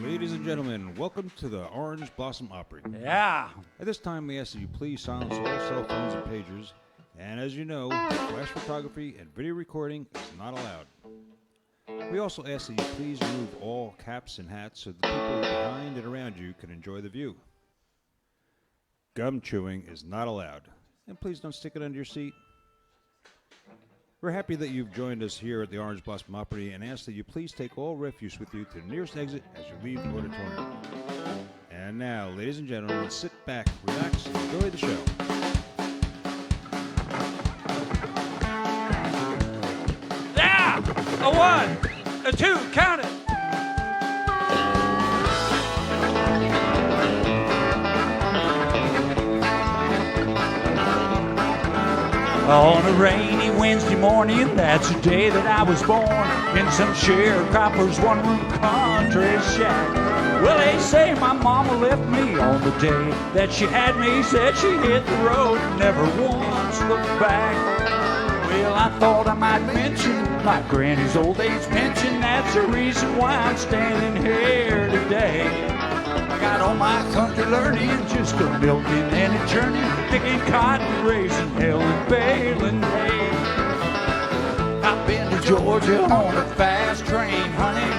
Ladies and gentlemen, welcome to the Orange Blossom Opry. Yeah. At this time, we ask that you please silence all cell phones and pagers. And as you know, flash photography and video recording is not allowed. We also ask that you please remove all caps and hats so the people behind and around you can enjoy the view. Gum chewing is not allowed. And please don't stick it under your seat. We're happy that you've joined us here at the Orange Blossom Opry and ask that you please take all refuse with you to the nearest exit as you leave the auditorium. And now, ladies and gentlemen, sit back, relax, and enjoy the show. Yeah! A one, a two, count it. On a rainy Wednesday morning, that's the day that I was born, in some sharecropper's one-room country shack. Well, they say my mama left me on the day that she had me, said she hit the road, never once looked back. Well, I thought I might mention my granny's old age pension, that's the reason why I'm standing here today. I got all my country learning, just a milking and a churning, picking cotton, raising hell and baling hay. I've been to Georgia on a fast train, honey.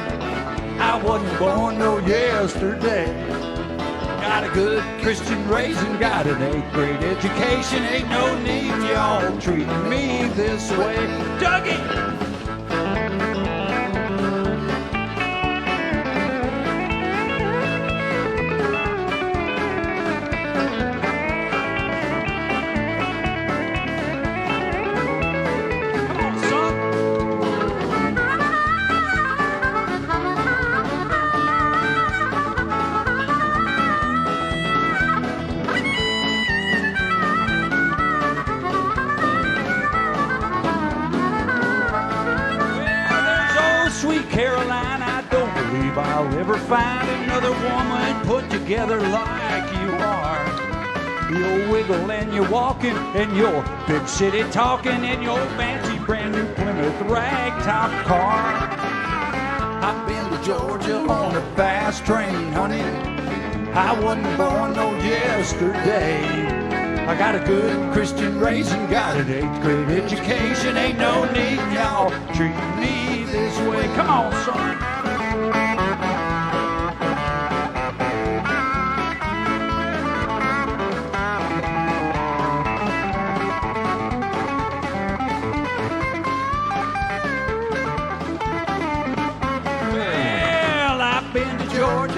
I wasn't born no yesterday. Got a good Christian raising, got an 8th grade education. Ain't no need y'all treating me this way. Dougie! I'll ever find another woman put together like you are. You'll wiggle and you're walking and your big city talking in your fancy brand new Plymouth ragtop car. I've been to Georgia on a fast train, honey. I wasn't born no yesterday. I got a good Christian raising, got an 8th grade education. Ain't no need y'all treating me this way. Come on, son.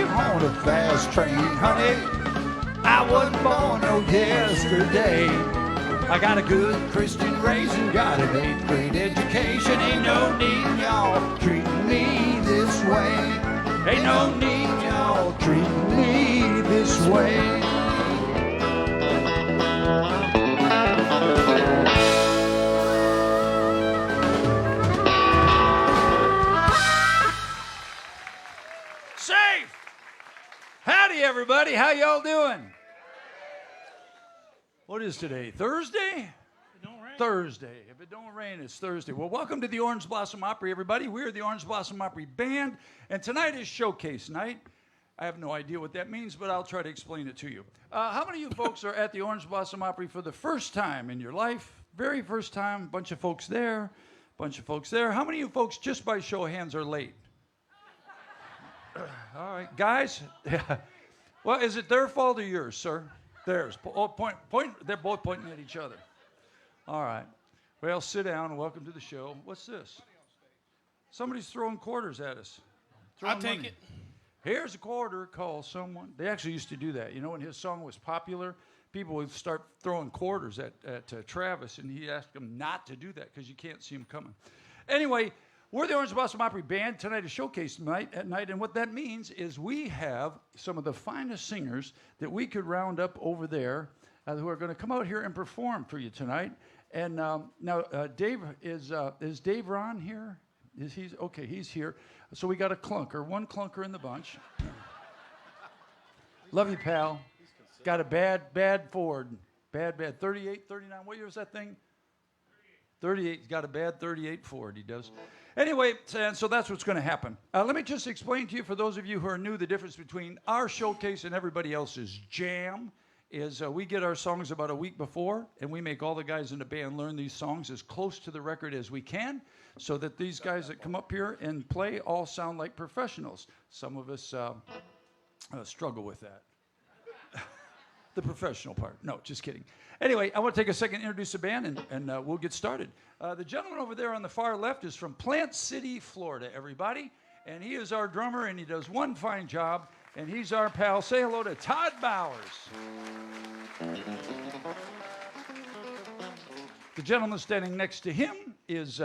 On a fast train, honey. I wasn't born no yesterday. I got a good Christian raising, got an 8th grade education. Ain't no need y'all treating me this way. Ain't no need y'all treating me this way. Safe! Howdy, everybody. How y'all doing? What is today? Thursday? Thursday. If it don't rain, it's Thursday. Well, welcome to the Orange Blossom Opry, everybody. We're the Orange Blossom Opry Band, and tonight is showcase night. I have no idea what that means, but I'll try to explain it to you. How many of you folks are at the Orange Blossom Opry for the first time in your life? Very first time. Bunch of folks there. Bunch of folks there. How many of you folks, just by show of hands, are late? All right, guys. Well, is it their fault or yours, sir? Theirs. Oh, point. They're both pointing at each other. All right. Well, sit down and welcome to the show. What's this? Somebody's throwing quarters at us. I'll take it. Here's a quarter, call someone. They actually used to do that. You know, when his song was popular, people would start throwing quarters at Travis, and he asked them not to do that because you can't see him coming. Anyway, we're the Orange Blossom Opry Band. Tonight is showcase night at night, and what that means is we have some of the finest singers that we could round up over there who are going to come out here and perform for you tonight. And now, Dave, is Dave Ron here? Is he okay? He's here. So we got a clunker, one clunker in the bunch. Love you, pal. Got a bad Ford. Bad, 38, 39. What year was that thing? 38. He's got a bad 38 Ford, he does. Anyway, and so that's what's going to happen. Let me just explain to you, for those of you who are new, the difference between our showcase and everybody else's jam is we get our songs about a week before, and we make all the guys in the band learn these songs as close to the record as we can, so that these guys that come up here and play all sound like professionals. Some of us struggle with that. The professional part. No, just kidding. Anyway, I want to take a second to introduce the band, and we'll get started. The gentleman over there on the far left is from Plant City, Florida, everybody. And he is our drummer, and he does one fine job. And he's our pal. Say hello to Todd Bowers. The gentleman standing next to him is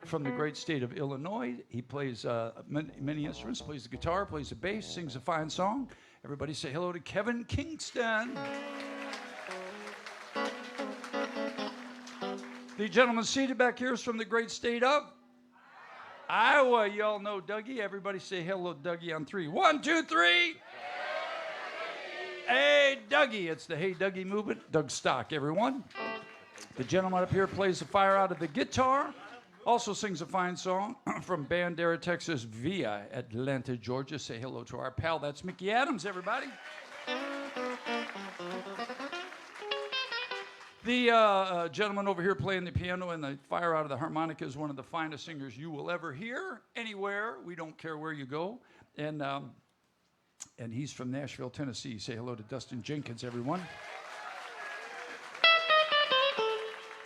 from the great state of Illinois. He plays many instruments, plays the guitar, plays the bass, sings a fine song. Everybody say hello to Kevin Kingston. The gentleman seated back here is from the great state of Iowa. You all know Dougie. Everybody say hello, Dougie, on 3. 1, 2, 3. Hey, Dougie. It's the Hey, Dougie movement. Doug Stock, everyone. The gentleman up here plays the fire out of the guitar. Also sings a fine song from Bandera, Texas, via Atlanta, Georgia. Say hello to our pal. That's Mickey Adams, everybody. The gentleman over here playing the piano and the fire out of the harmonica is one of the finest singers you will ever hear anywhere. We don't care where you go. And he's from Nashville, Tennessee. Say hello to Dustin Jenkins, everyone.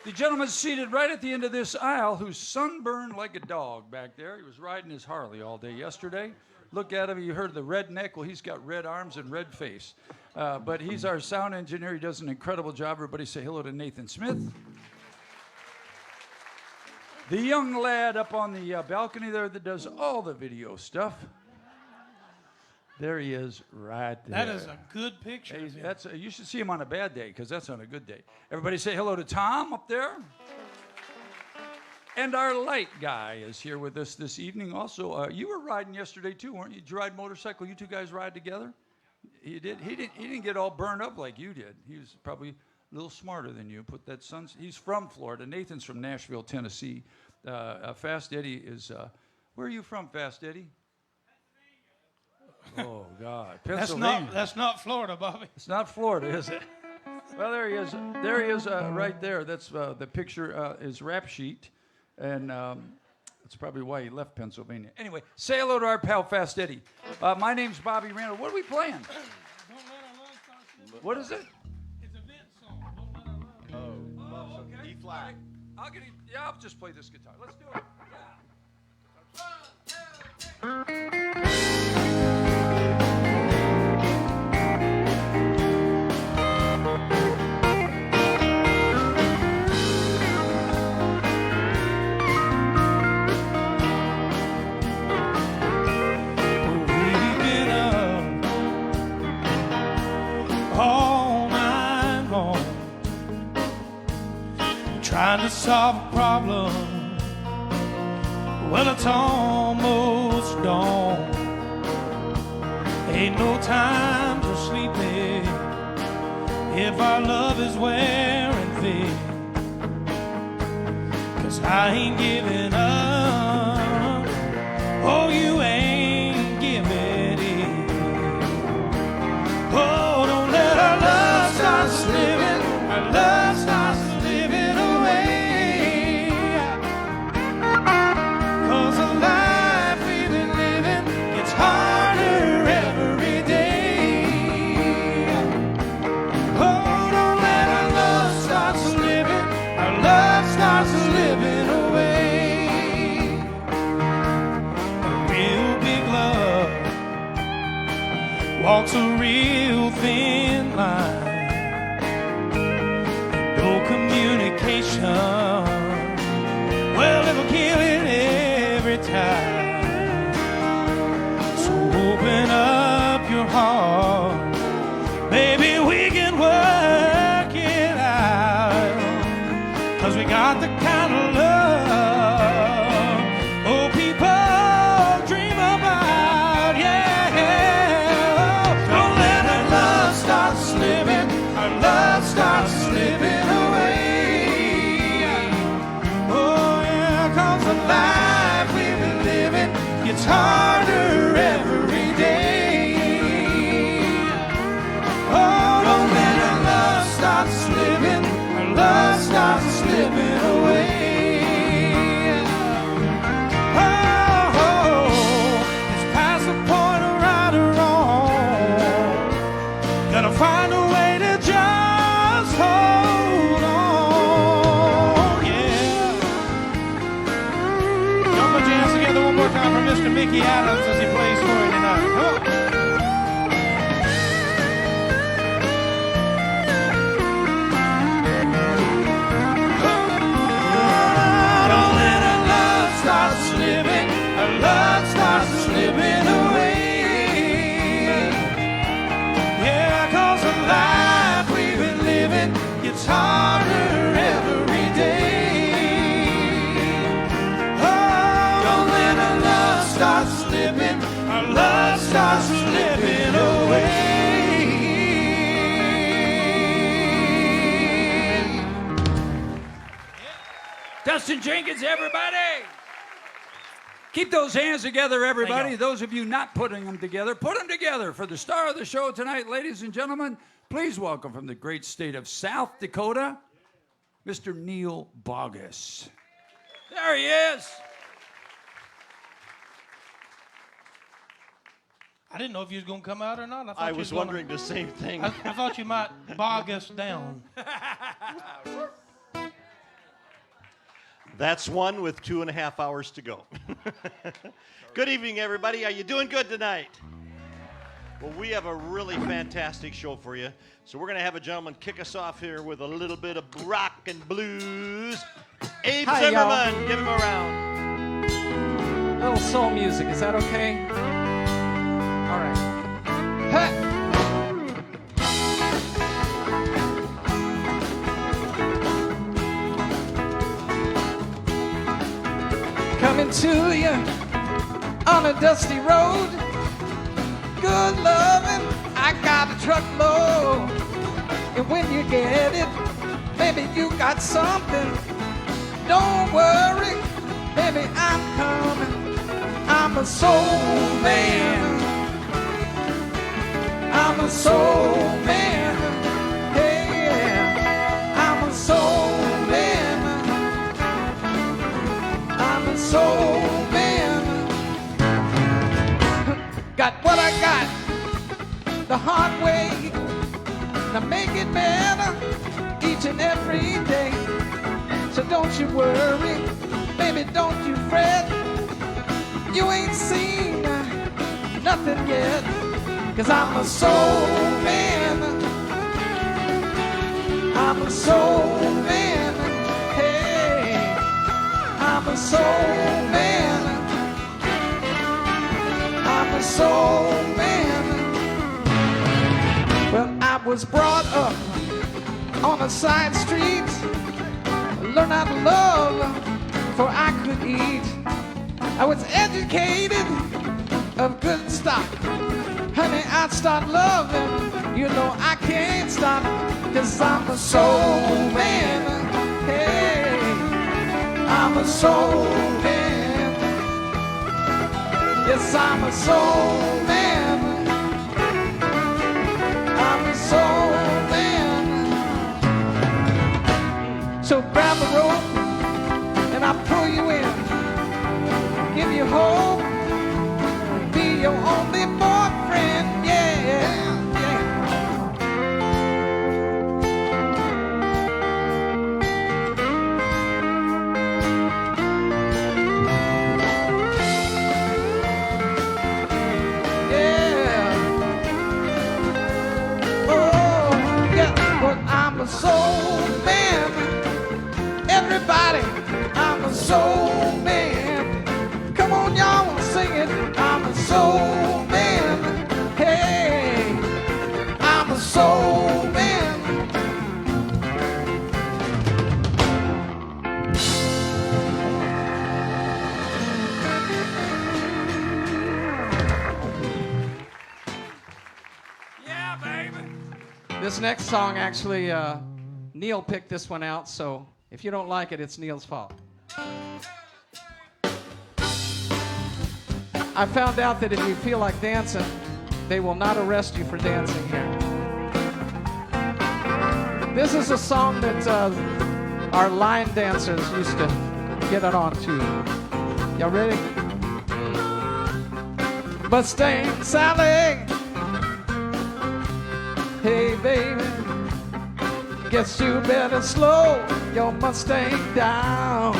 The gentleman seated right at the end of this aisle who's sunburned like a dog back there. He was riding his Harley all day yesterday. Look at him. You heard the red neck. Well, he's got red arms and red face. But he's our sound engineer. He does an incredible job. Everybody say hello to Nathan Smith. The young lad up on the balcony there that does all the video stuff. There he is right there. That is a good picture. Hey, you should see him on a bad day, because that's on a good day. Everybody say hello to Tom up there. And our light guy is here with us this evening also. You were riding yesterday too, weren't you? Did you ride motorcycle? You two guys ride together? He did. He didn't get all burned up like you did. He was probably a little smarter than you. He's from Florida. Nathan's from Nashville, Tennessee. Fast Eddie is, where are you from, Fast Eddie? Oh, God. Pennsylvania. That's not Florida, Bobby. It's not Florida, is it? Well, there he is. There he is right there. That's the picture is Rap Sheet. And that's probably why he left Pennsylvania. Anyway, say hello to our pal Fast Eddie. My name's Bobby Randall. What are we playing? Don't let our love start slipping. What is it? It's a Vince song. Don't let our love. Oh, okay. E flat. I'll just play this guitar. Let's do it. Trying to solve a problem, well, it's almost dawn. Ain't no time for sleeping if our love is wearing thin. 'Cause I ain't giving up, oh, you ain't giving in. Oh, don't let our love start slipping, our love starts slipping away. Harder every day. Oh, don't let our love start slipping. Our love starts slipping away. A real big love walks a real thin line. No communication, well, it'll kill it every time. Open up your heart, maybe we can work it out. 'Cause we got the kind of love, oh, people dream about, yeah. Don't let our love start slipping, our love starts slipping away. Oh, yeah, 'cause the life we start slipping away. Dustin Jenkins, everybody. Keep those hands together, everybody. you. Those of you not putting them together, put them together for the star of the show tonight, ladies and gentlemen. Please welcome from the great state of South Dakota, Mr. Neil Bogus. There he is. I didn't know if you was going to come out or not. I was wondering the same thing. I thought you might bog us down. That's one with 2.5 hours to go. Good evening, everybody. Are you doing good tonight? Well, we have a really fantastic show for you. So we're going to have a gentleman kick us off here with a little bit of rock and blues. Abe Hi, Zimmerman, y'all. give him a round. Little soul music, is that okay? All right. Hey. Coming to you on a dusty road. Good loving, I got a truckload. And when you get it, maybe you got something. Don't worry, baby, I'm coming. I'm a soul man. I'm a soul man. Hey, yeah. I'm a soul man. I'm a soul man. Got what I got the hard way. Now make it better each and every day. So don't you worry, baby, don't you fret. You ain't seen nothing yet. 'Cause I'm a soul man. I'm a soul man. Hey, I'm a soul man. I'm a soul man. Well, I was brought up on a side street. Learn how to love before I could eat. I was educated of good stock. Honey, I'd start loving. You know I can't stop. 'Cause I'm a soul man. Hey, I'm a soul man. Yes, I'm a soul man. I'm a soul man. So grab a rope and I'll pull you in. Give you hope. Be your only boyfriend. Yeah, yeah. I'm a soul man. Everybody, I'm a soul man. Come on, y'all, sing it. I'm a soul man. Hey, I'm a soul man. Yeah, baby. This next song, actually, Neil picked this one out, so if you don't like it, it's Neil's fault. I found out that if you feel like dancing, they will not arrest you for dancing here. This is a song that our line dancers used to get it on to. Y'all ready? Mustang Sally. Hey, baby, guess you better slow your Mustang down.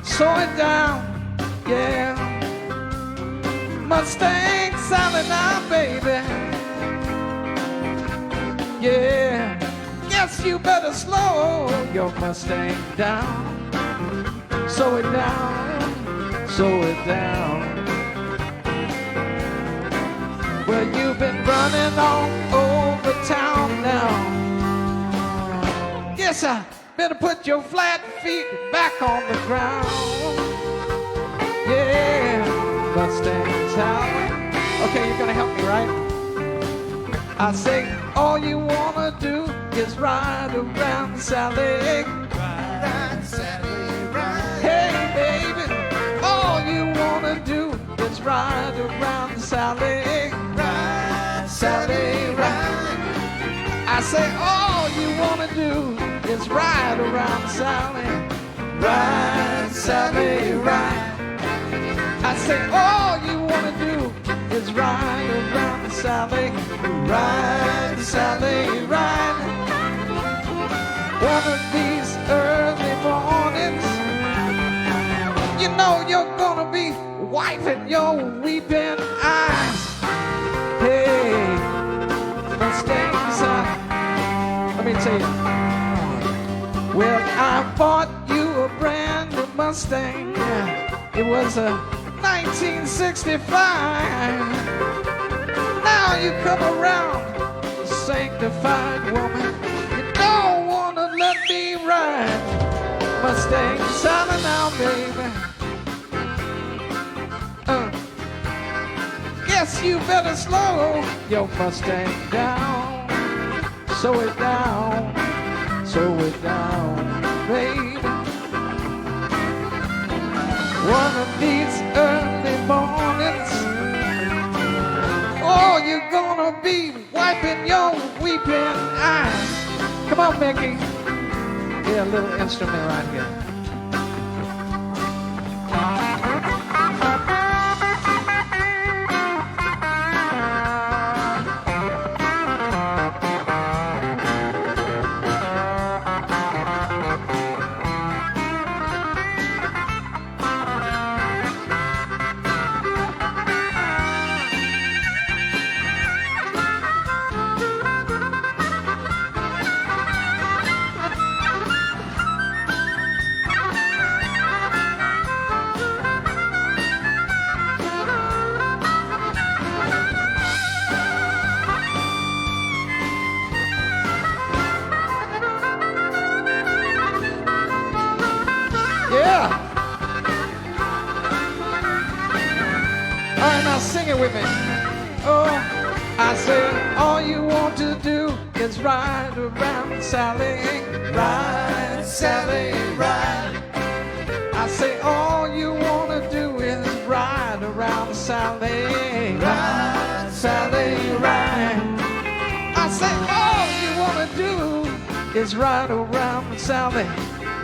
Slow it down, yeah. Mustang Sally now, baby. Yeah, guess you better slow your Mustang down. Slow it down, slow it down. Well, you've been running all over town now. Yes, I better put your flat feet back on the ground. Yeah, Mustang Sally. Okay, you're gonna help me, right? I say, all you wanna do is ride around Sally. Ride, Sally, ride. Hey, baby, all you wanna do is ride around Sally. Ride, Sally, ride. I say, all you wanna do is ride around Sally. Ride, Sally, ride. I say, all you wanna do is ride around Sally. Ride, Sally, ride. One of these early mornings, you know you're gonna be wiping your weeping eyes. Hey, Mustang Sally. Let me tell you. Well, I bought you a brand new Mustang. It was a 1965. Now you come around, sanctified woman. You don't wanna let me ride Mustang Sally now, baby. Guess you better slow your Mustang down. Slow it down, slow it down, baby. One of these early mornings, oh, you're gonna be wiping your weeping eyes. Come on, Mickey. Yeah, a little instrument right here. Sing it with me. Oh, I said, all you want to do is ride around Sally. Ride, Sally, ride. I say, all you want to do is ride around Sally. Ride, Sally, ride. I say, all you want to do is ride around Sally.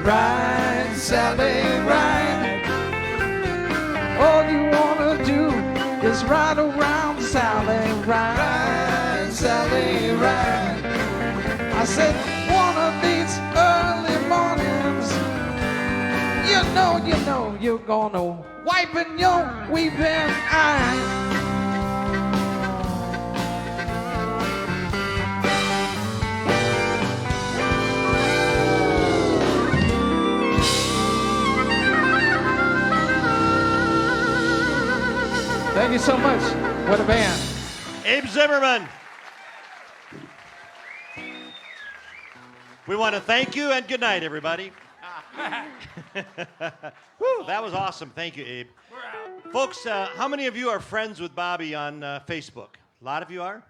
Ride, Sally, ride. All you want to do is ride around Sally, ride, Sally, ride. I said, one of these early mornings, you know, you're gonna wiping your weeping eyes. Thank you so much. What a band. Abe Zimmerman. We want to thank you and good night, everybody. Whew, that was awesome. Thank you, Abe. Folks, how many of you are friends with Bobby on Facebook? A lot of you are?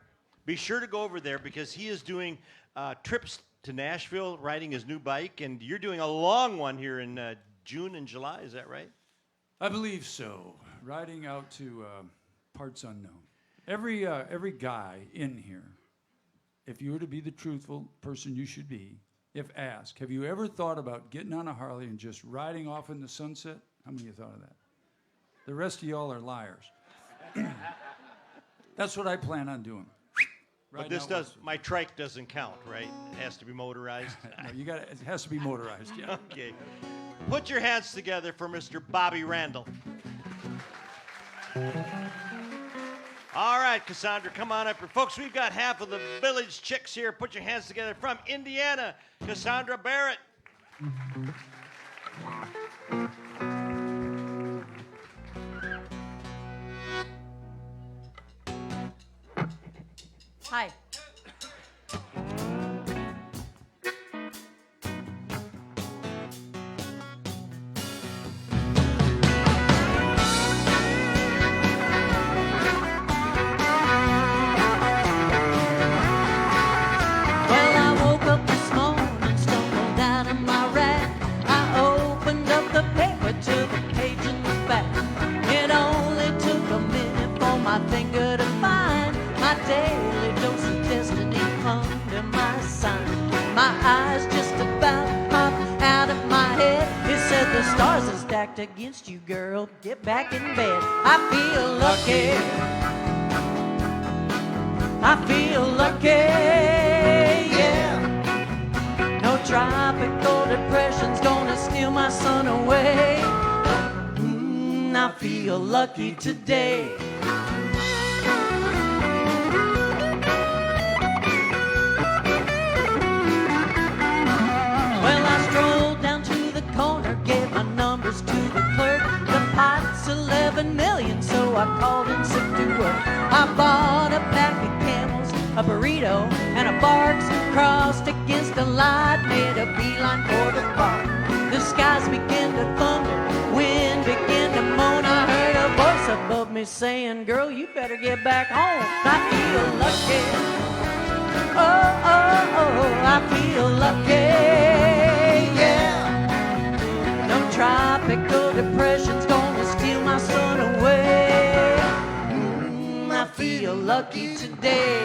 Be sure to go over there because he is doing trips to Nashville, riding his new bike, and you're doing a long one here in June and July. Is that right? I believe so. Riding out to parts unknown. Every guy in here, if you were to be the truthful person you should be, if asked, have you ever thought about getting on a Harley and just riding off in the sunset? How many of you thought of that? The rest of y'all are liars. That's what I plan on doing. But this does, my trike doesn't count, right? It has to be motorized. No, it has to be motorized, yeah. Okay. Put your hands together for Mr. Bobby Randall. All right, Cassandra, come on up here. Folks, we've got half of the Village Chicks here. Put your hands together from Indiana, Cassandra Barrett. Hi. my finger to find my daily dose of destiny under my sign. My eyes just about popped out of my head. He said the stars are stacked against you, girl. Get back in bed. I feel lucky. I feel lucky, yeah. No tropical depression's gonna steal my sun away. I feel lucky today. Well, I strolled down to the corner, gave my numbers to the clerk. The pot's 11 million, so I called in sick to work. I bought a pack of Camels, a burrito, and a Barks. Crossed against the light, made a beeline for the park. The skies began to thunder, wind began to moan. I heard a voice above me saying, girl, you better get back home. I feel lucky. Oh, oh, oh, I feel lucky, yeah. No tropical depression's gonna steal my sun away. I feel lucky today.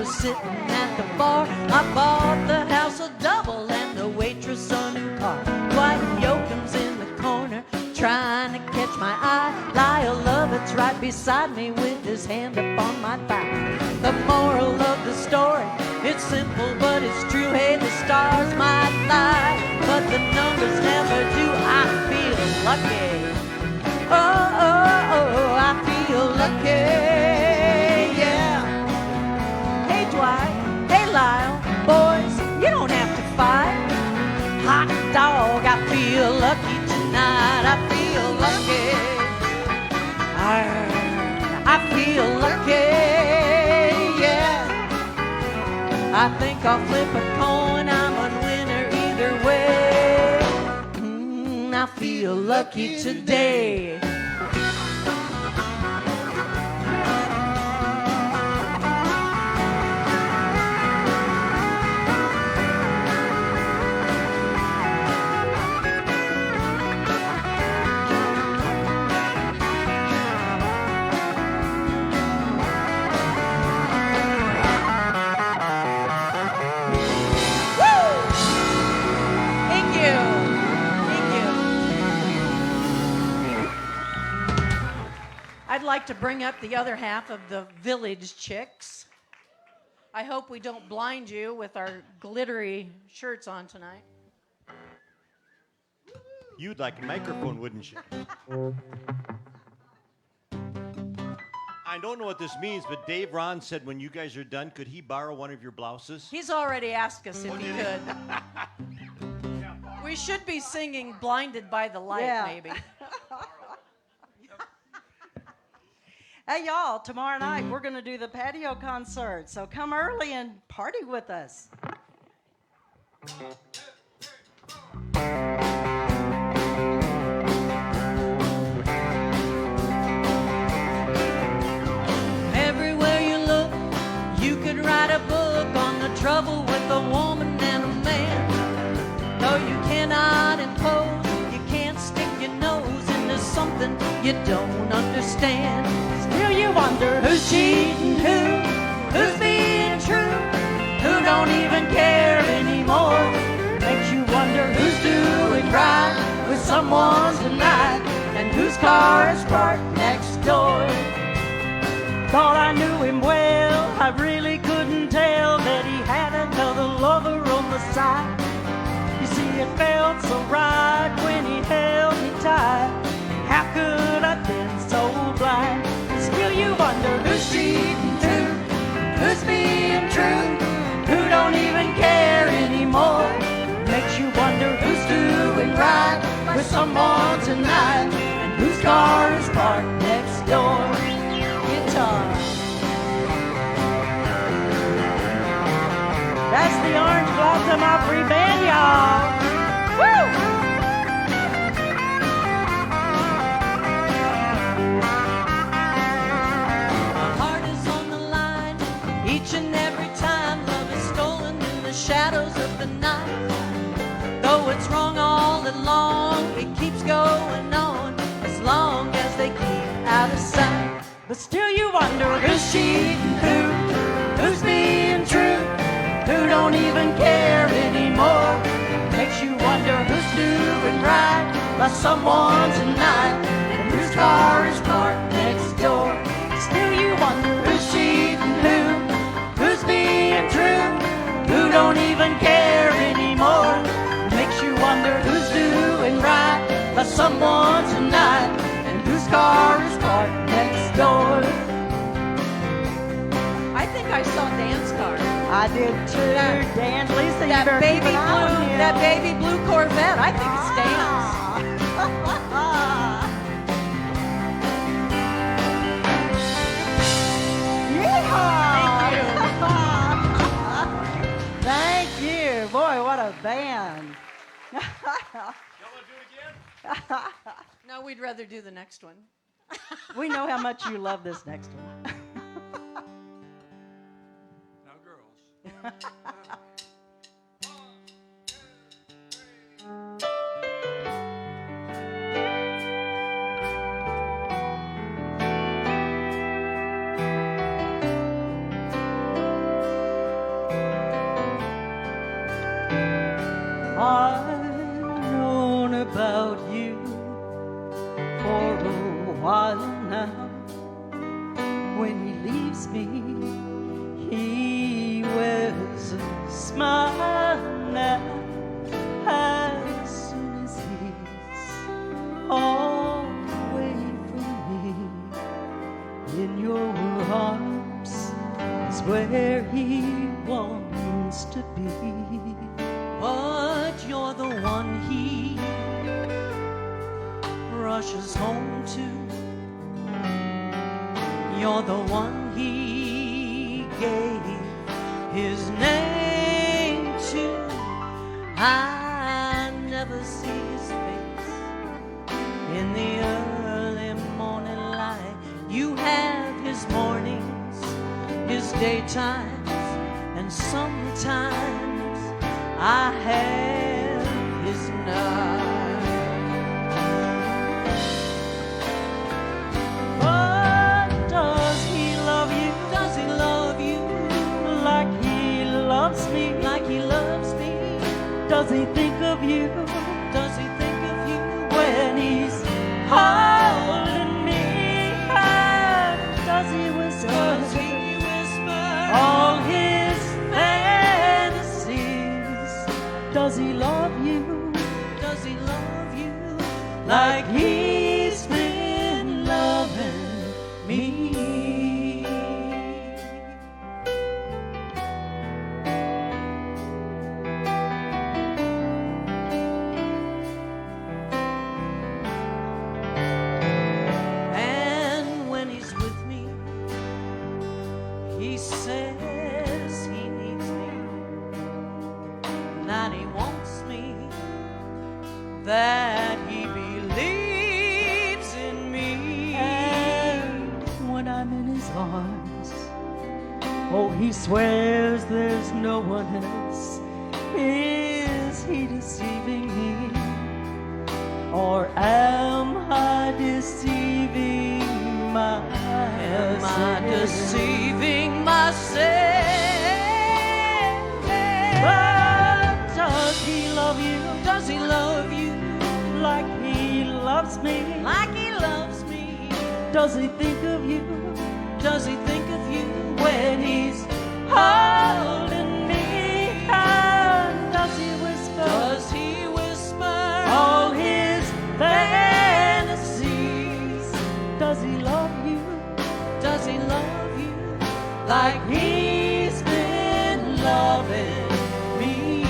Sitting at the bar, I bought the house a double and the waitress a new car. Dwight Yoakam's in the corner, trying to catch my eye. Lyle Lovett's right beside me with his hand upon my thigh. The moral of the story, it's simple but it's true. Hey, the stars might lie, but the numbers never do. I feel lucky. Oh, oh, oh, I feel lucky. Hey Lyle, boys, you don't have to fight. Hot dog, I feel lucky tonight. I feel lucky. I feel lucky, yeah. I think I'll flip a coin, I'm a winner either way. I feel lucky today. I'd like to bring up the other half of the Village Chicks. I hope we don't blind you with our glittery shirts on tonight. You'd like a microphone, wouldn't you? I don't know what this means, but Dave Ron said when you guys are done, could he borrow one of your blouses? He's already asked us if he could. We should be singing Blinded by the Light, maybe. Hey, y'all, tomorrow night we're going to do the patio concert, so come early and party with us. Everywhere you look, you could write a book on the trouble with a woman and a man. Though you cannot impose, you can't stick your nose into something you don't understand. Still you wonder who's cheating who's being true, who don't even care anymore. Makes you wonder who's doing right with someone tonight and whose car is parked next door. Thought I knew him well, I really couldn't tell that he had another lover on the side. You see, it felt so right when he held me tight. How could I have been so blind? Still you wonder who's cheating who's being true, who don't even care anymore. Makes you wonder who's doing right with someone tonight and whose car is parked next door. Guitar. That's the Orange Blossom Opry Band, y'all. Woo! But still you wonder who's cheating who's being true, who don't even care anymore. Makes you wonder who's doing right by someone tonight, and whose car is parked next door. Still you wonder who's cheating who's being true, who don't even care anymore. Makes you wonder who's doing right by someone tonight, and whose car is parked next door. I think I saw Dan's car. I did too. Dan, Lisa, you better keep an eye on him. That baby blue Corvette. I think it's Dan's. Thank you. Boy, what a band. Y'all want to do it again? No, we'd rather do the next one. We know how much you love this next one. Now, girls. I've known about you for a while now. When he leaves me, he wears a smile now. As soon as he's all away from me, in your arms is where he wants to be. But you're the one he rushes home to. You're the one he gave his name to. I never see his face in the early morning light. You have his mornings, his daytimes, and sometimes I have his night. But does he love you? Does he love you like he loves me? Like he loves me? Does he think of you? Does he think of you when he's holding me? And does he whisper? Does he whisper all his fantasies? Does he love you? Does he love you like he's been loving me? And when he's with me, he says he needs me, that he wants me, that he believes in me. And when I'm in his arms, oh, he swears there's no one else. Is he deceiving me? Or am I deceiving myself? Am I deceiving myself? But does he love you? Does he love you like he loves me? Like he loves me? Does he think of you? Does he think of you when he's holding me? And does he whisper? Does he whisper all his fantasies? Does he love you? Does he love you like he's been loving me?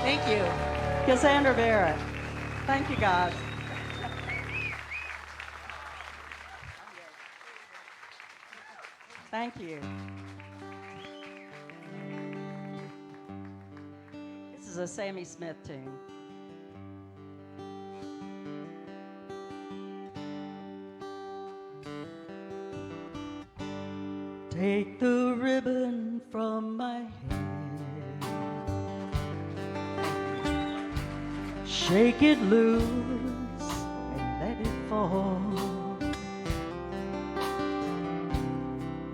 Thank you. Cassandra Barrett. Thank you, guys. Thank you. This is a Sammy Smith tune. Take the ribbon from my head, shake it loose and let it fall,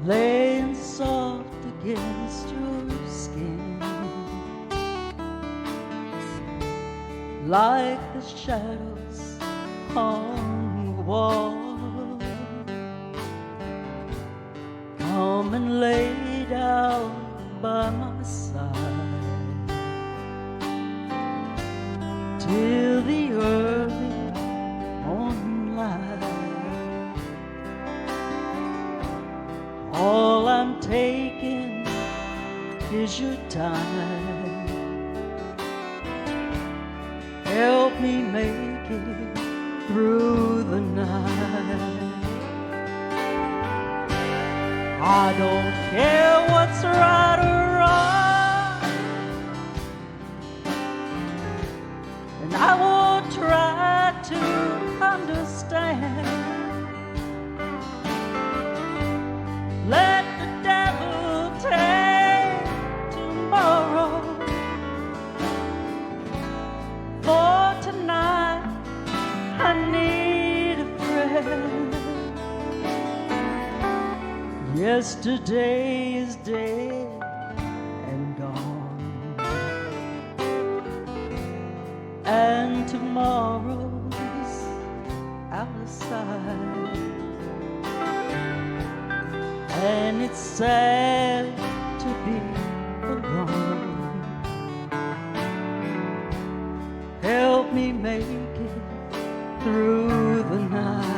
laying soft against your skin, like the shadows on the wall. Come and lay down by my side till the early morning light. All I'm taking is your time. Help me make it through the night. I don't care what's right or wrong, and I won't try to understand. Let the devil take tomorrow, for tonight I need a friend. Yesterday is dead and gone, and tomorrow's out of sight. And it's sad to be alone. Help me make it through the night.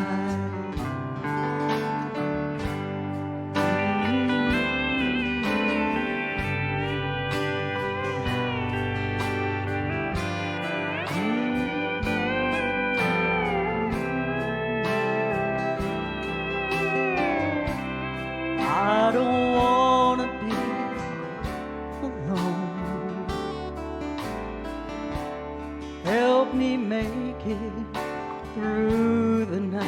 I don't wanna be alone. Help me make it through the night.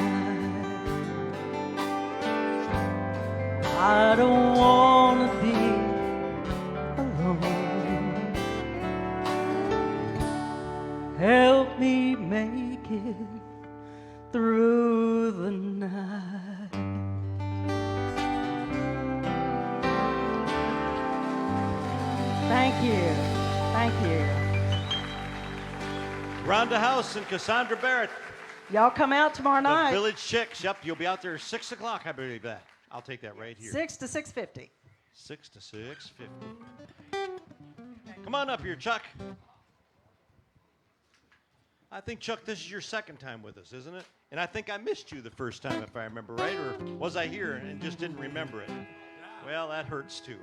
I don't wanna be alone. Help me make it through the night. Thank you. Thank you. Rhonda House and Cassandra Barrett, Y'all come out tomorrow the night, Village Chicks. Yep, you'll be out there 6 o'clock, I believe that. I'll take that right here. 6 to 6:50. 6 to 6:50. Come on up here, Chuck. I think, Chuck, this is your second time with us, isn't it? And I think I missed you the first time, if I remember right, or was I here and just didn't remember it? Well, that hurts too.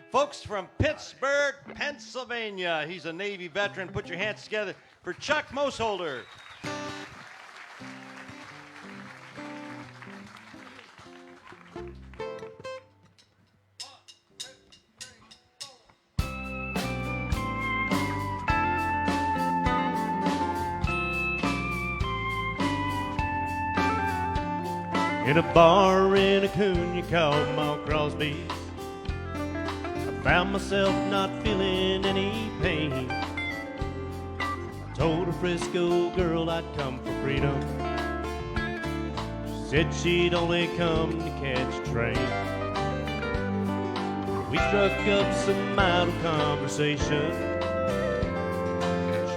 Folks from Pittsburgh, Pennsylvania. He's a Navy veteran. Put your hands together for Chuck Moseholder. In a bar in Acuna called Ma Crosby's, I found myself not feeling any pain. I told a Frisco girl I'd come for freedom. She said she'd only come to catch a train. We struck up some idle conversation,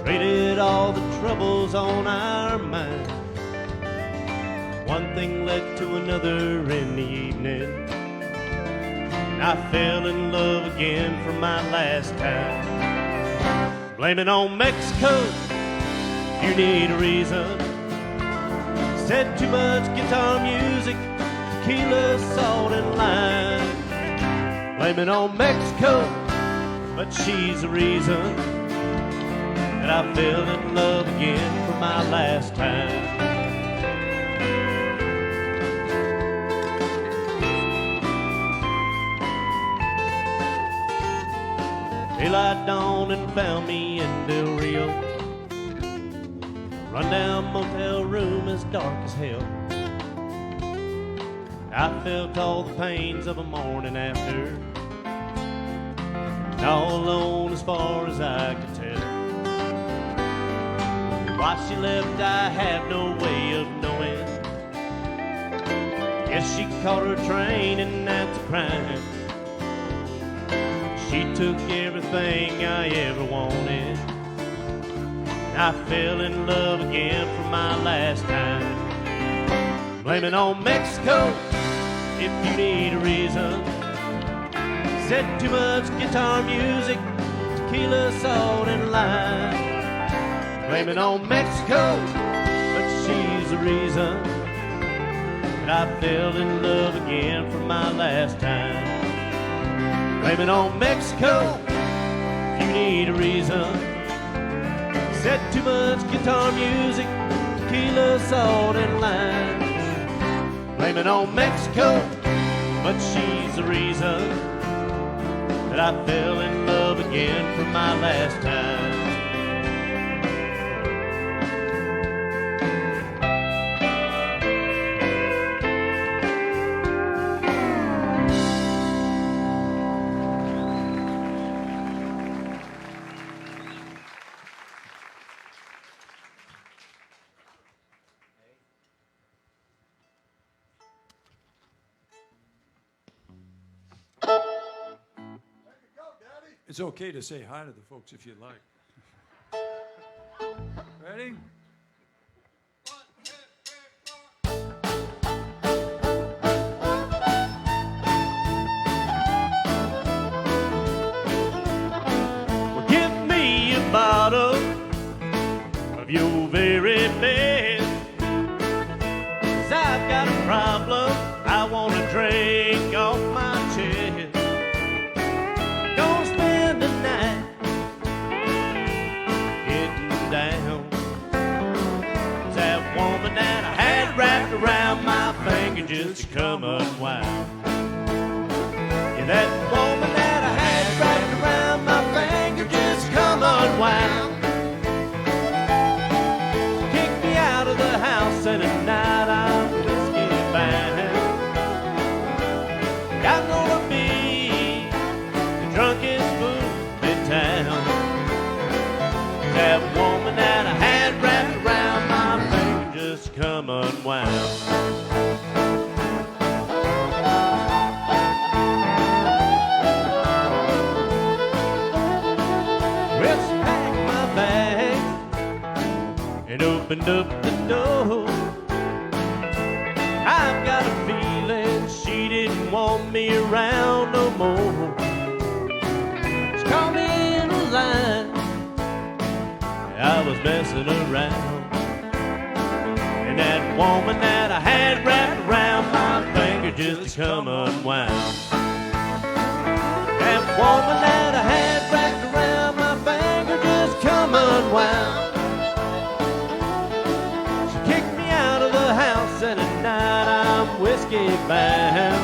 traded all the troubles on our mind. One thing led to another in the evening, and I fell in love again for my last time. Blame it on Mexico, you need a reason. Said too much guitar music, tequila, salt, and lime. Blame it on Mexico, but she's the reason. I fell in love again for my last time. Daylight dawned and found me in Del Rio. Rundown motel room as dark as hell. I felt all the pains of a morning after, and all alone as far as I could tell. Why she left I had no way of knowing. Guess she caught her train and that's a crime. She took everything I ever wanted. I fell in love again for my last time. Blame it on Mexico if you need a reason. Said too much guitar music, tequila, salt, and lime. Blame it on Mexico, but she's the reason that I fell in love again for my last time. Blame it on Mexico if you need a reason. Said too much guitar music, tequila, salt, and lime. Blame it on Mexico, but she's the reason that I fell in love again for my last time. It's okay to say hi to the folks if you'd like. Ready? Well, give me a bottle of your very best, 'cause I've got a problem I want to drink off my chest. Around my finger just to come unwound. Yeah, that woman that I had wrapped around my finger just come unwound. Kicked me out of the house and at night I'm whiskey bound. I'm gonna be the drunkest fool in town. That woman that I had wrapped around my finger just come unwound. And opened up the door. I've got a feeling she didn't want me around no more. She called me in a line, I was messing around. And that woman that I had wrapped around my finger just to come unwound. That woman that I had wrapped around my finger just come unwound. And at night I'm whiskey bound.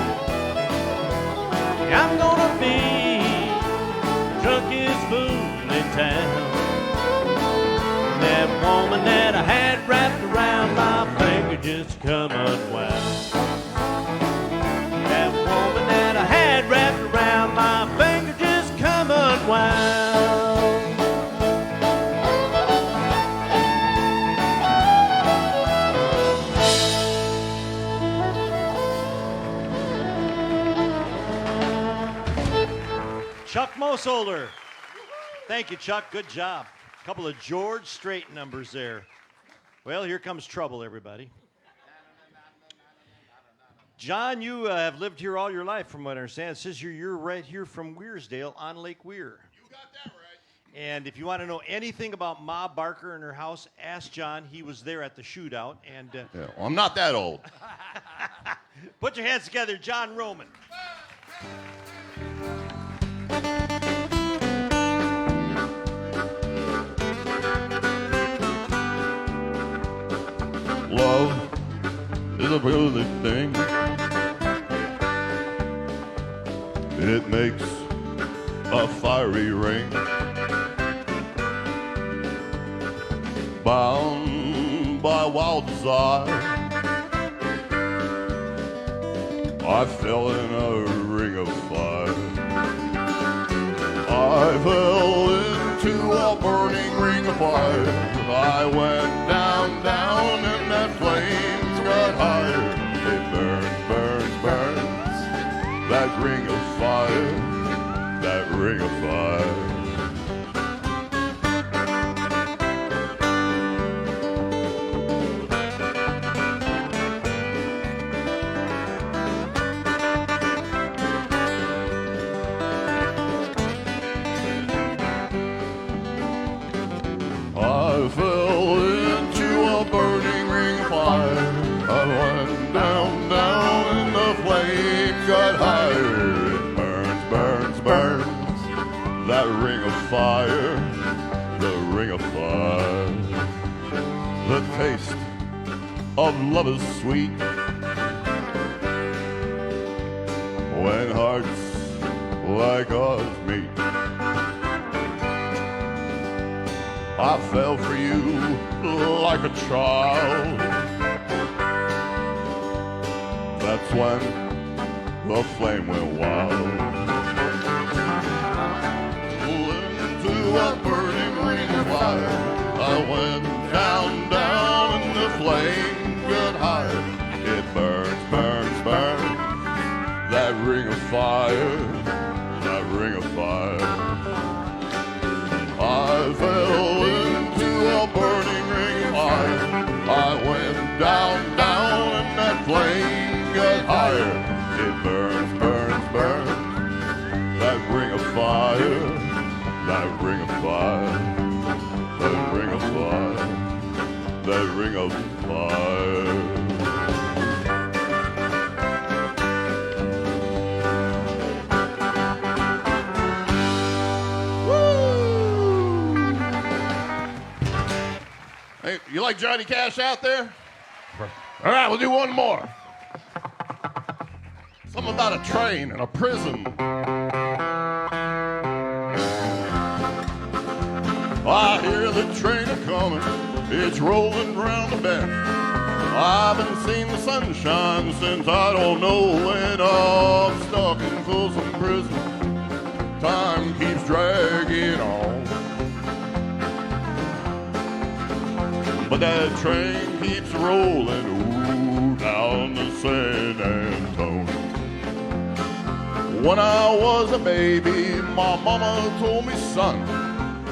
I'm gonna be the drunkest fool in town. That woman that I had wrapped around my finger just come unwound. That woman that I had wrapped around my finger just come unwound. Chuck Mosolder. Thank you, Chuck. Good job. A couple of George Strait numbers there. Well, here comes trouble, everybody. John, you have lived here all your life, from what I understand. It says you're right here from Weirsdale on Lake Weir. You got that right. And if you want to know anything about Ma Barker and her house, ask John. He was there at the shootout. And Yeah, well, I'm not that old. Put your hands together, John Roman. ding. It makes a fiery ring. Bound by wild desire, I fell in a ring of fire. I fell into a burning ring of fire. I went down, down, and that flames got higher. It burns, burns, burns, that ring of fire, that ring of fire. I fell into a burning ring of fire. I went down, down, and the flames got higher. It burns, burns, burns, that ring of fire, the ring of fire. The taste of love is sweet when hearts like ours meet. I fell for you like a child. That's when the flame went wild. Into a burning ring of fire, I went down, down, and the flame got higher. It burns, burns, burns, that ring of fire, that ring of fire. I fell into a burning ring of fire. I went down, down, and that flame got higher. It burns, burns, burns, that ring of fire, that ring of fire, that ring of fire, that ring of fire. Hey, you like Johnny Cash out there? All right, we'll do one more. Something about a train and a prison. I hear the train a-coming, it's rolling round the bend. I haven't seen the sunshine since I don't know when. I'm stuck in Folsom Prison. Time keeps dragging on. But that train keeps rolling, ooh, down to San Antonio. When I was a baby, my mama told me, son,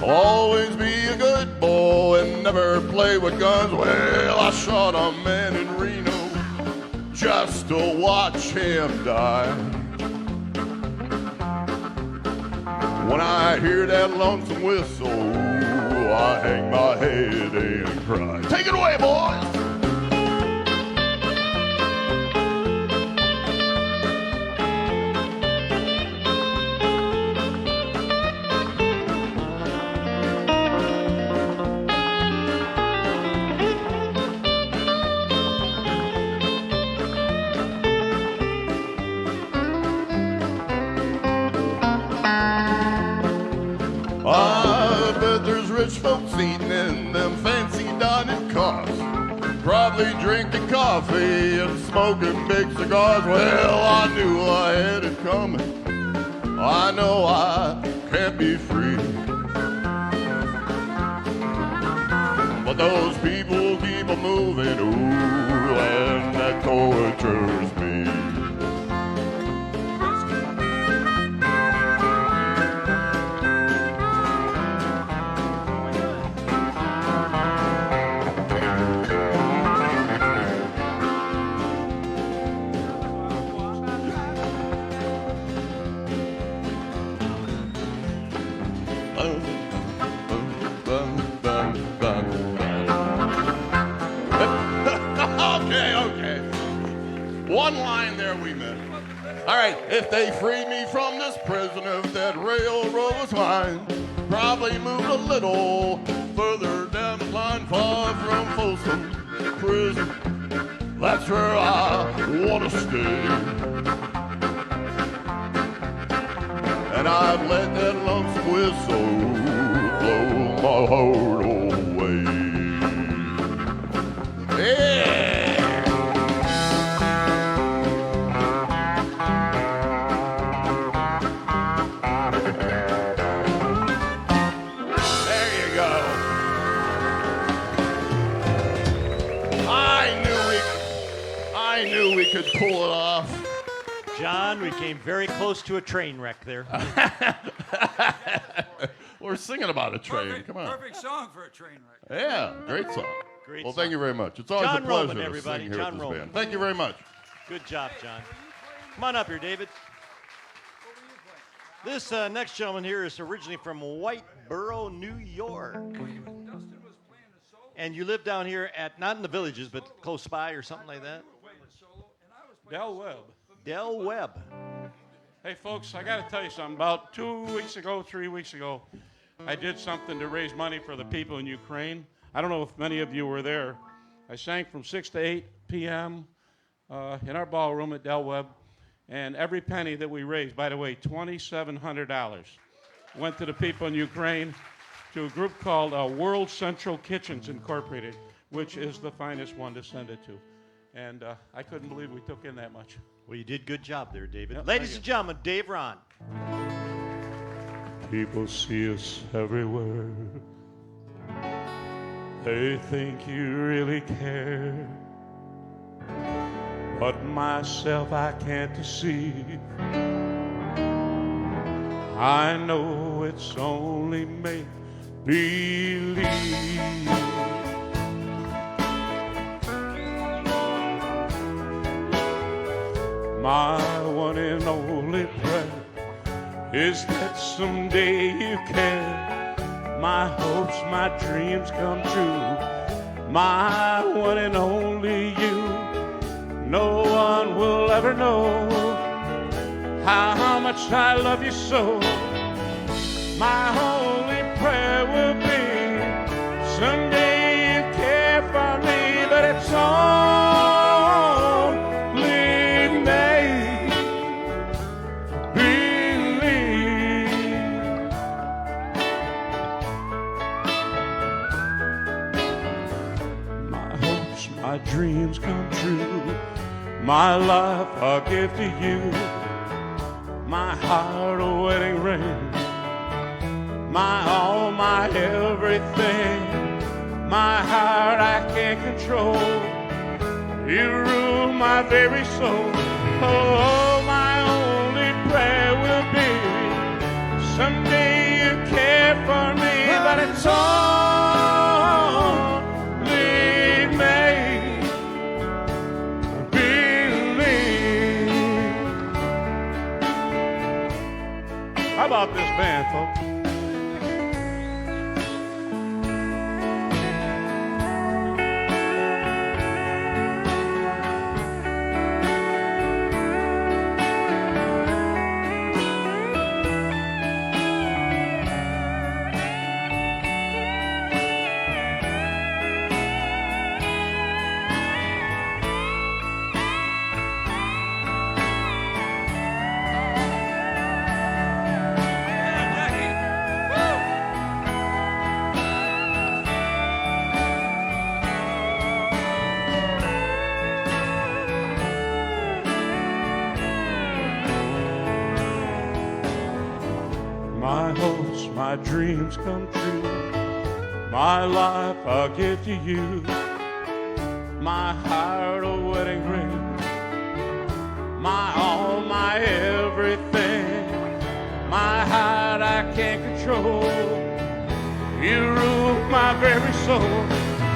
always be a good boy and never play with guns. Well, I shot a man in Reno just to watch him die. When I hear that lonesome whistle, I hang my head and cry. Take it away, boys! I bet there's rich folks eating in them fancy dining cars, probably drinking coffee and smoking big cigars. Well, I knew I had it coming. I know I can't be free, but those people keep a moving, ooh, and that tortures me. Okay. One line there we missed. All right, if they free me from this prison, if that railroad was mine, probably move a little further down the line, far from Folsom Prison. That's where I want to stay. And I'd let that lonesome whistle blow my heart away. Yeah! There you go. I knew we could pull it off. John, we came very close to a train wreck there. We're singing about a train. Come on. Perfect song for a train wreck. Yeah, great song. Great Well, song. thank you very much. It's always John a pleasure Roman, to everybody. sing here John with this Roman. band. Thank you very much. Good job, John. Come on up here, David. This next gentleman here is originally from Whiteboro, New York. And you live down here at, not in the Villages, but close by or something like that? Del Webb. Del Webb. Hey, folks, I got to tell you something. About 3 weeks ago, I did something to raise money for the people in Ukraine. I don't know if many of you were there. I sang from 6 to 8 p.m. In our ballroom at Del Webb, and every penny that we raised, by the way, $2,700, went to the people in Ukraine, to a group called World Central Kitchens Incorporated, which is the finest one to send it to. And I couldn't believe we took in that much. Well, you did good job there, David. Yep, Ladies thank and gentlemen, Dave Ron. People see us everywhere. They think you really care. But myself I can't deceive. I know it's only make believe. My one and only prayer is that someday you can. My hopes, my dreams come true. My one and only you. No one will ever know how much I love you so. My only prayer will be someday you care for me, but it's only make believe. My hopes, my dreams come true. My life I'll give to you. My heart a wedding ring. My all, my everything. My heart I can't control. You rule my very soul. Oh, my only prayer will be someday you care for me, but it's only made believe. How about this band, folks? My hopes, my dreams come true. My life I'll give to you. My heart a wedding ring. My all, my everything. My heart I can't control. You rule my very soul.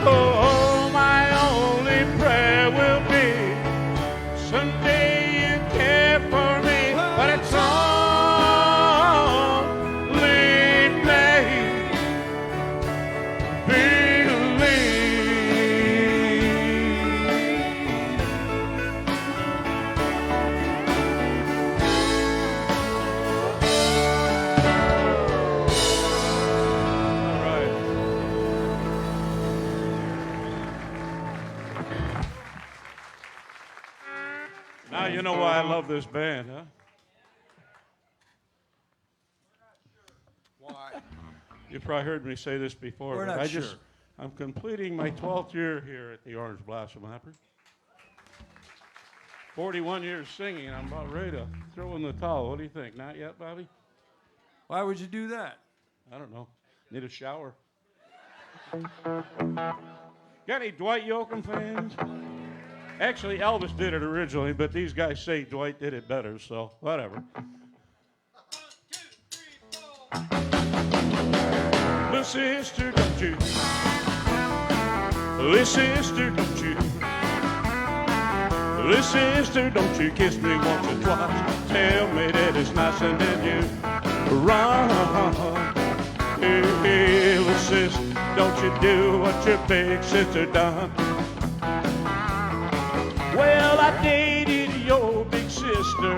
Oh, my only prayer will be someday you care for me, but it's you know why I love this band, huh? Why? You probably heard me say this before. We're but not sure. I'm completing my 12th year here at the Orange Blossom Opera. 41 years singing, and I'm about ready to throw in the towel. What do you think? Not yet, Bobby? Why would you do that? I don't know. Need a shower. Got any Dwight Yoakam fans? Actually, Elvis did it originally, but these guys say Dwight did it better, so whatever. 1, 2, 3, 4. Little sister, don't you? Little sister, don't you? Little sister, don't you kiss me once or twice? Tell me that it's nice and then you run. Hey, hey, little sister, don't you do what your big sister done? Well, I dated your big sister.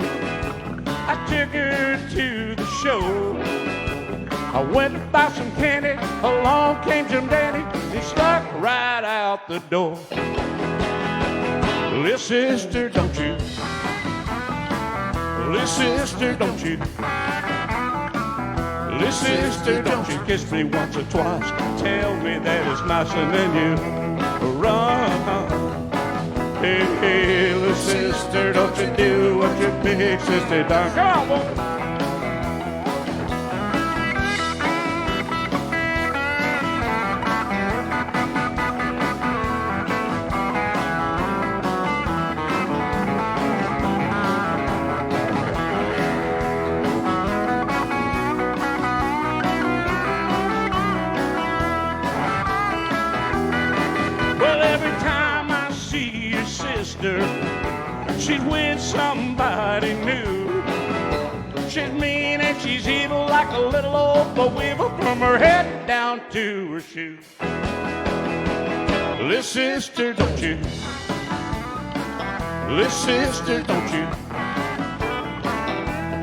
I took her to the show. I went to buy some candy. Along came Jim Dandy. He stuck right out the door. Little sister, don't you? Little sister, don't you? Little sister, don't you kiss me once or twice? Tell me that it's nicer than you run. Hey, hey, little sister, don't you do what your big sister done? Come on, boy. She's with somebody new. She's mean and she's evil like a little old weevil from her head down to her shoes. Little sister, don't you? Little sister, don't you?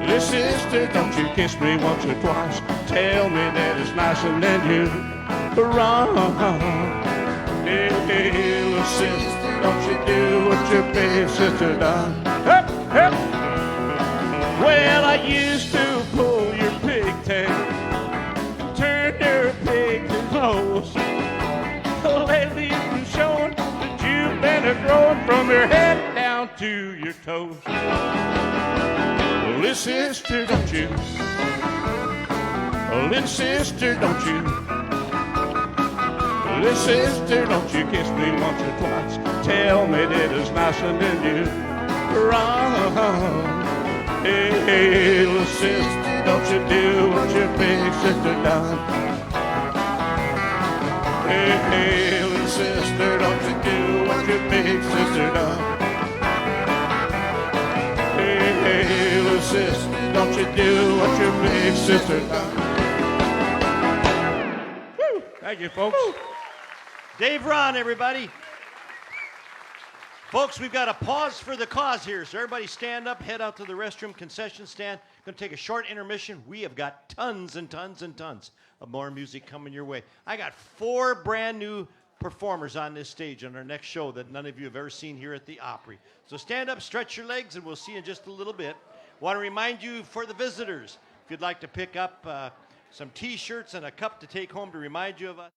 Little sister, don't you kiss me once or twice? Tell me that it's nicer than you run. Hey, hey, little sister, don't you do what your big sister done? Hup, hup. Well, I used to pull your pigtail, turn your pigtail close. Lately you've been showing that you've been growing from your head down to your toes. Little sister, don't you? Little sister, don't you? Little sister, don't you kiss me once or twice? Tell me that it's nicer than you run. Hey, hey, little sister, don't you do what your big sister done? Hey, hey, little sister, don't you do what your big sister done? Hey, hey, little sister, don't you do what your big sister done? Woo. Thank you, folks. Woo. Dave Ron, everybody. Folks, we've got a pause for the cause here. So everybody stand up, head out to the restroom concession stand. Going to take a short intermission. We have got tons and tons and tons of more music coming your way. I got 4 brand new performers on this stage on our next show that none of you have ever seen here at the Opry. So stand up, stretch your legs, and we'll see you in just a little bit. Want to remind you for the visitors, if you'd like to pick up some T-shirts and a cup to take home to remind you of us.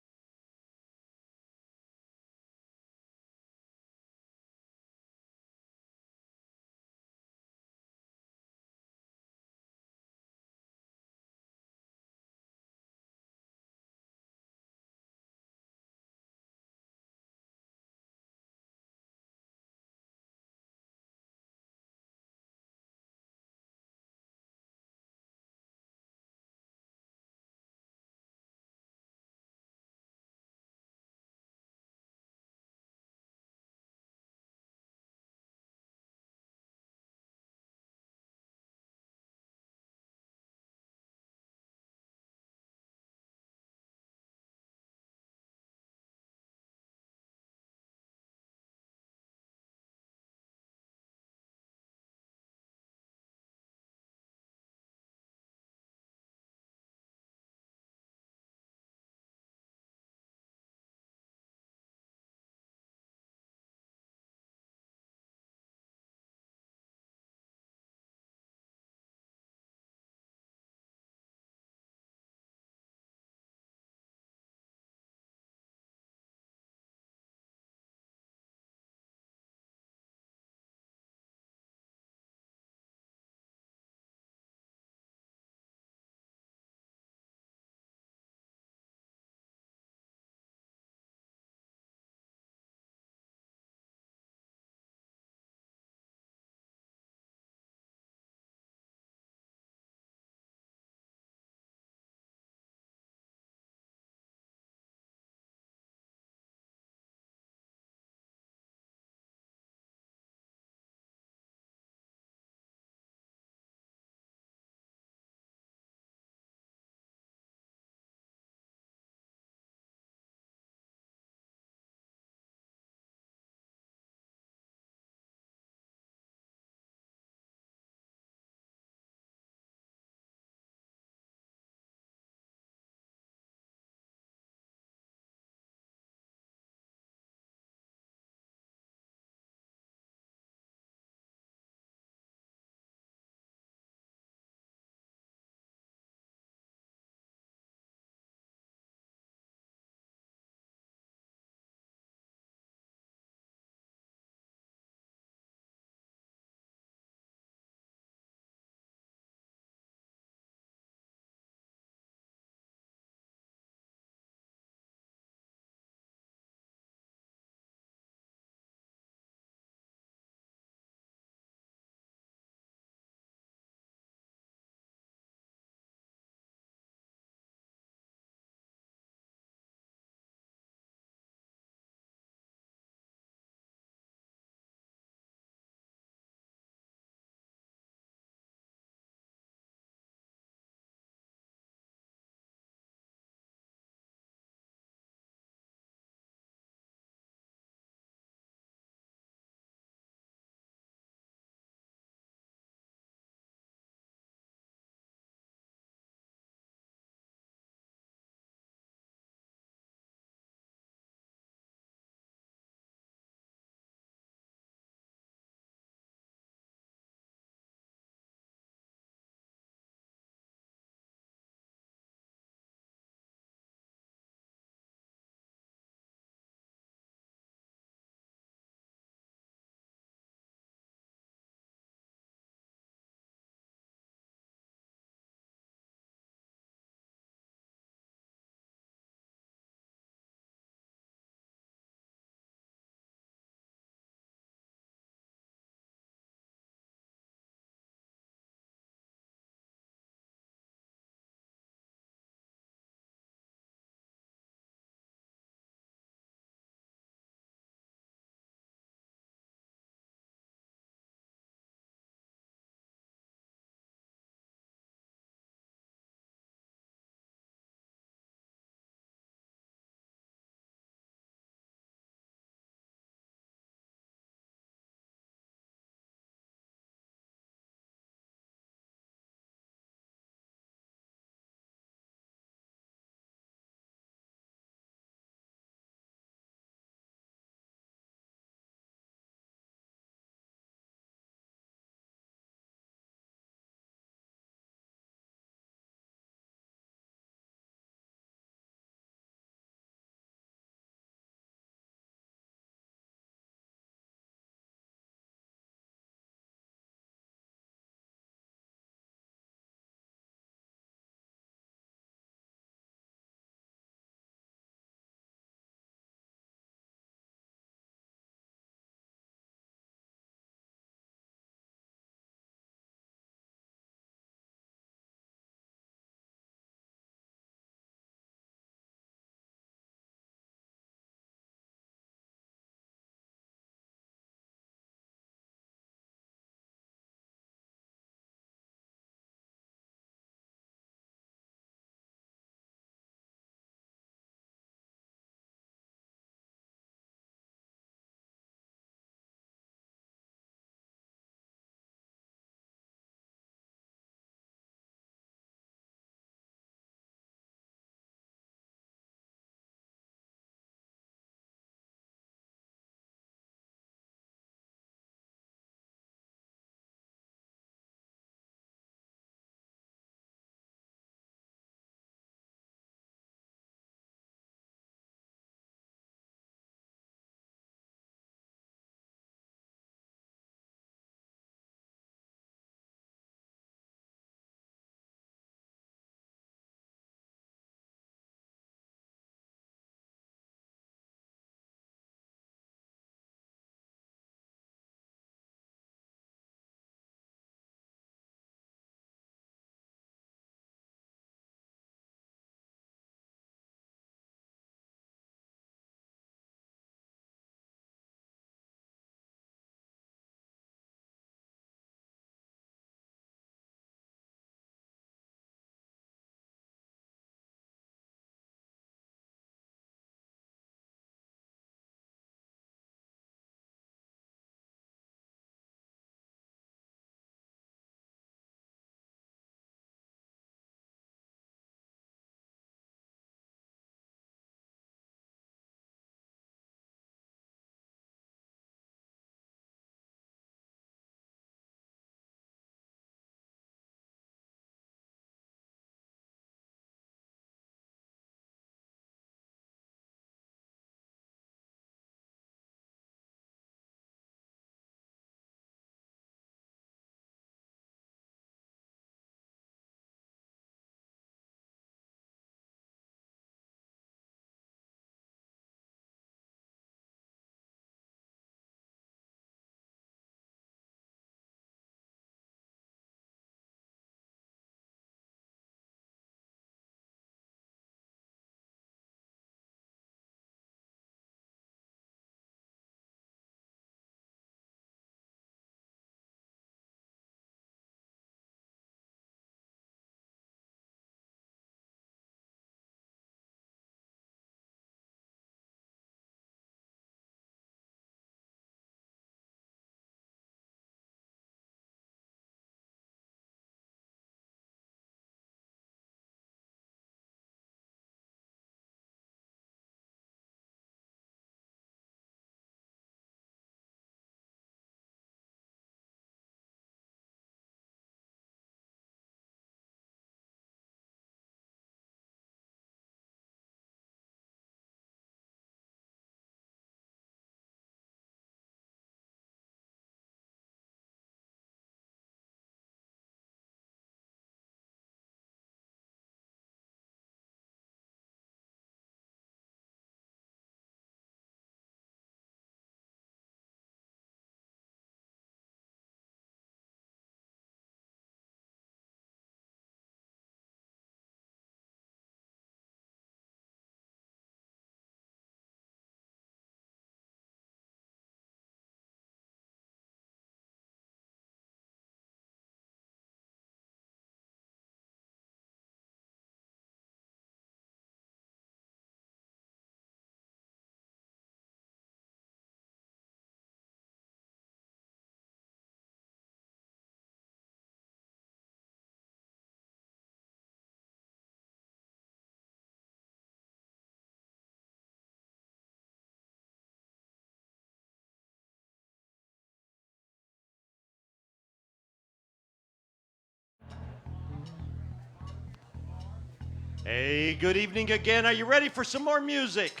Hey, good evening again. Are you ready for some more music?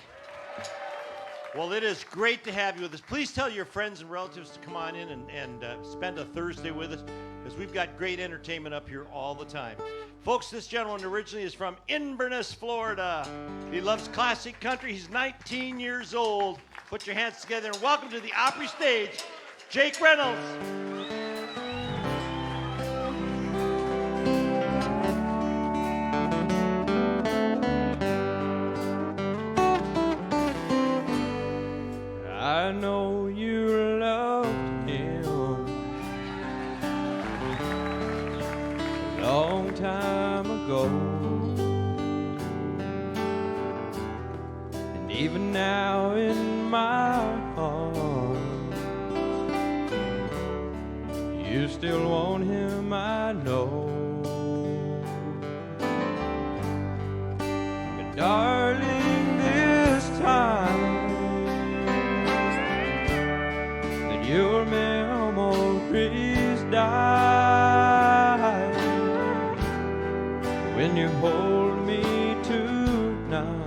Well, it is great to have you with us. Please tell your friends and relatives to come on in and spend a Thursday with us, because we've got great entertainment up here all the time. Folks, this gentleman originally is from Inverness, Florida. He loves classic country. He's 19 years old. Put your hands together and welcome to the Opry stage, Jake Reynolds. I know you loved him a long time ago, and even now in my heart, you still want him, I know. But darling, this time your memories die when you hold me tonight.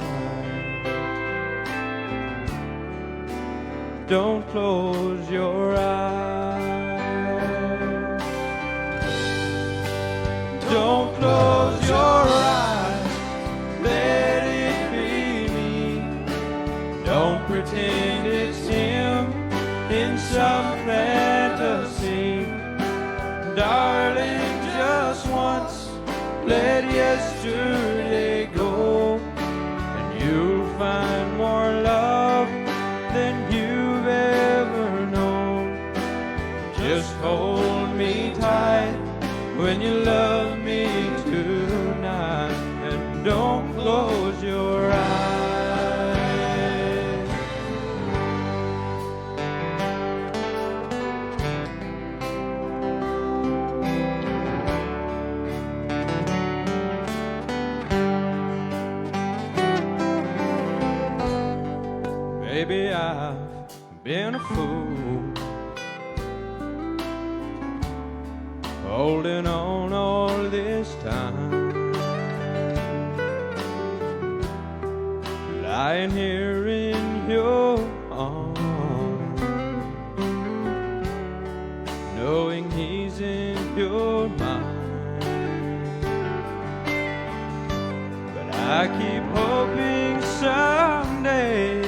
Don't close your eyes. Don't close your eyes. Let it be me. Don't pretend it's him in some fantasy. Darling, just once, let yesterday go, and you'll find more love than you've ever known. Just hold me tight when you love me tonight, and don't close your eyes. Maybe I've been a fool, holding on all this time, lying here in your arms, knowing he's in your mind. But I keep hoping someday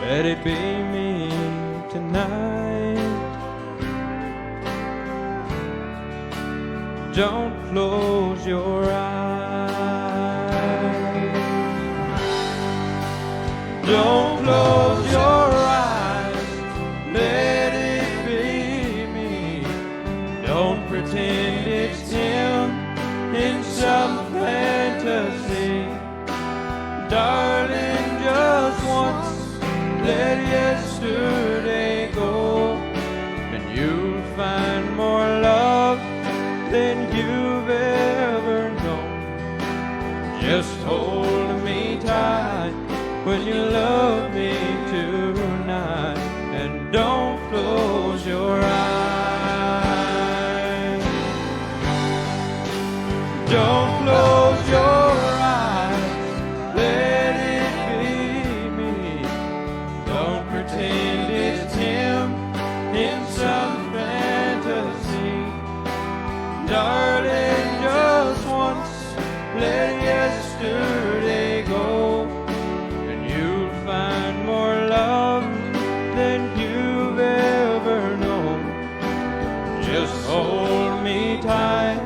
let it be me tonight. Don't close your eyes. Don't close your eyes. Let it be me. Don't pretend it's him in some fantasy. Darling, just once, let yesterday go, and you'll find more love than you've ever known. Just hold me tight when you love me tonight, and don't close your eyes. Don't close your eyes. Let it be me. Don't pretend it's him in some fantasy. Darling, just once, let yesterday go, and you'll find more love than you've ever known. Just hold me tight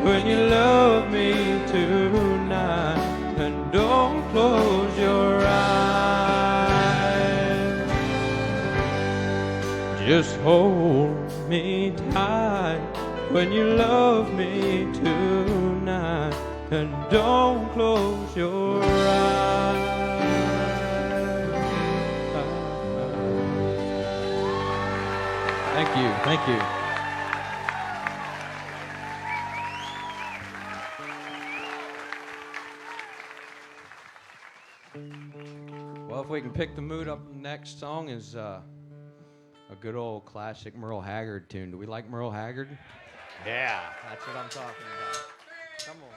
when you love me tonight, and don't close your eyes. Just hold me tight when you love me tonight, and don't close your eyes. Thank you, thank you. Well, we can pick the mood up. Next song is a good old classic Merle Haggard tune. Do we like Merle Haggard? Yeah. That's what I'm talking about. Come on.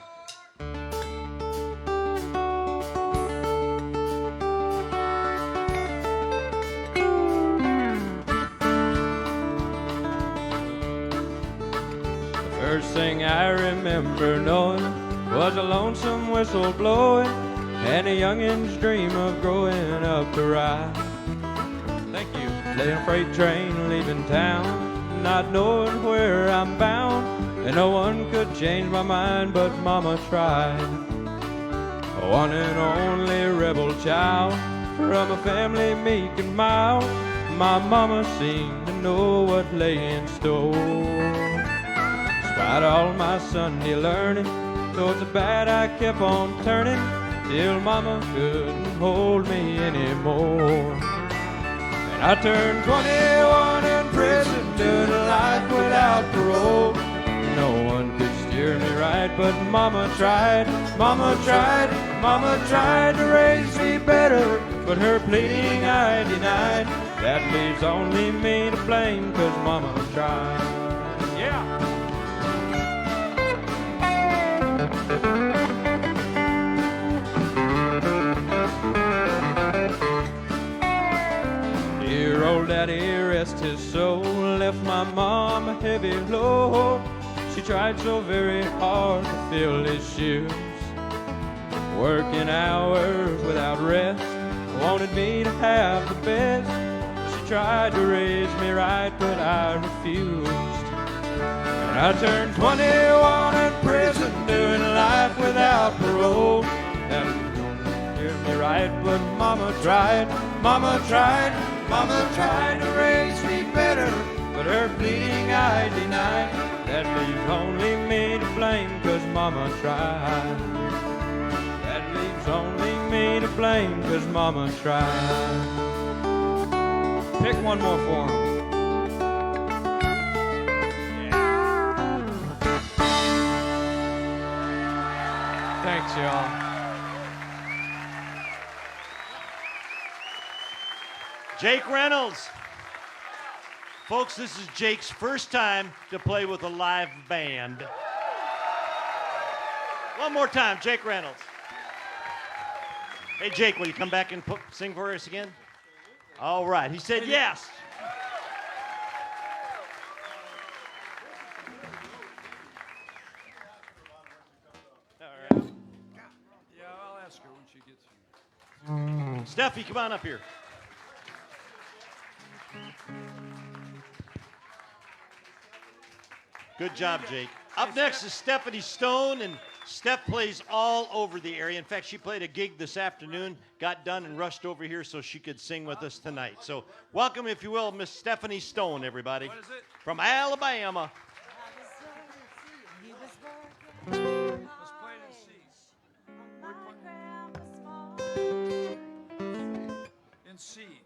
First thing I remember knowing was a lonesome whistle blowing and a youngin's dream of growing up to ride. Thank you. Playing a freight train leaving town, not knowing where I'm bound, and no one could change my mind but Mama tried. One and only rebel child from a family meek and mild, my Mama seemed to know what lay in store. Despite all my Sunday learning, towards the bad I kept on turning, till Mama couldn't hold me anymore. And I turned 21 in prison, doing a life without parole. No one could steer me right, but Mama tried, Mama tried, Mama tried to raise me better, but her pleading I denied. That leaves only me to blame, 'cause Mama tried. Yeah! Dear old daddy, rest his soul, left my mom a heavy load. She tried so very hard to fill his shoes, working hours without rest, wanted me to have the best. She tried to raise me right, but I refused. And I turned 21 in prison, doing life without parole. That don't hear me right, but Mama tried, Mama tried, Mama tried to raise me better, but her pleading I denied. That leaves only me to blame, 'cause Mama tried. That leaves only me to blame, 'cause Mama tried. Pick one more for him. Thanks, y'all. Jake Reynolds. Folks, this is Jake's first time to play with a live band. One more time, Jake Reynolds. Hey, Jake, will you come back and sing for us again? All right. He said yes. Yeah, I'll ask her when she gets here. Steffi, come on up here. Good job, Jake. Up next is Stephanie Stone, and Steph plays all over the area. In fact, she played a gig this afternoon, got done and rushed over here so she could sing with us tonight. So welcome, if you will, Miss Stephanie Stone, everybody. What is it? From Alabama. Let's play it in C. In C.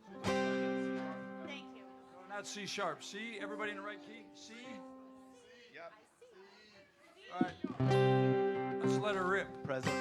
Thank you. Not C sharp. C, everybody in the right key? C? Yep. All right. Let's let her rip. Present.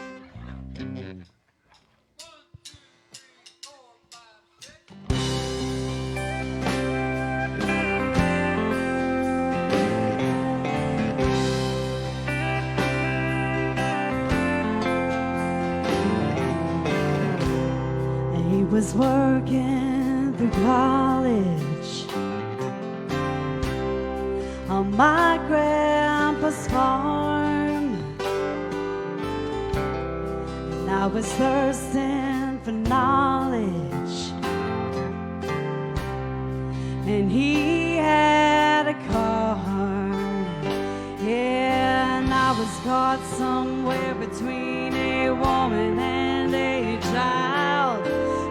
He was working through college on my grandpa's farm, and I was thirsting for knowledge, and he had a car, yeah, and I was caught somewhere between a woman and a child.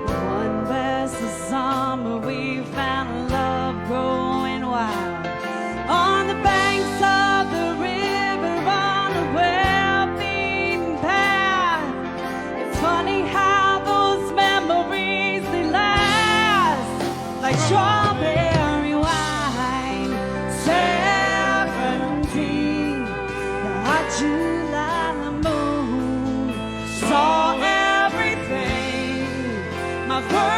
One blessed summer we found love growing wild on the banks of the river, on a well-beaten path. It's funny how those memories, they last like strawberry wine. 17, the hot July moon saw everything. My first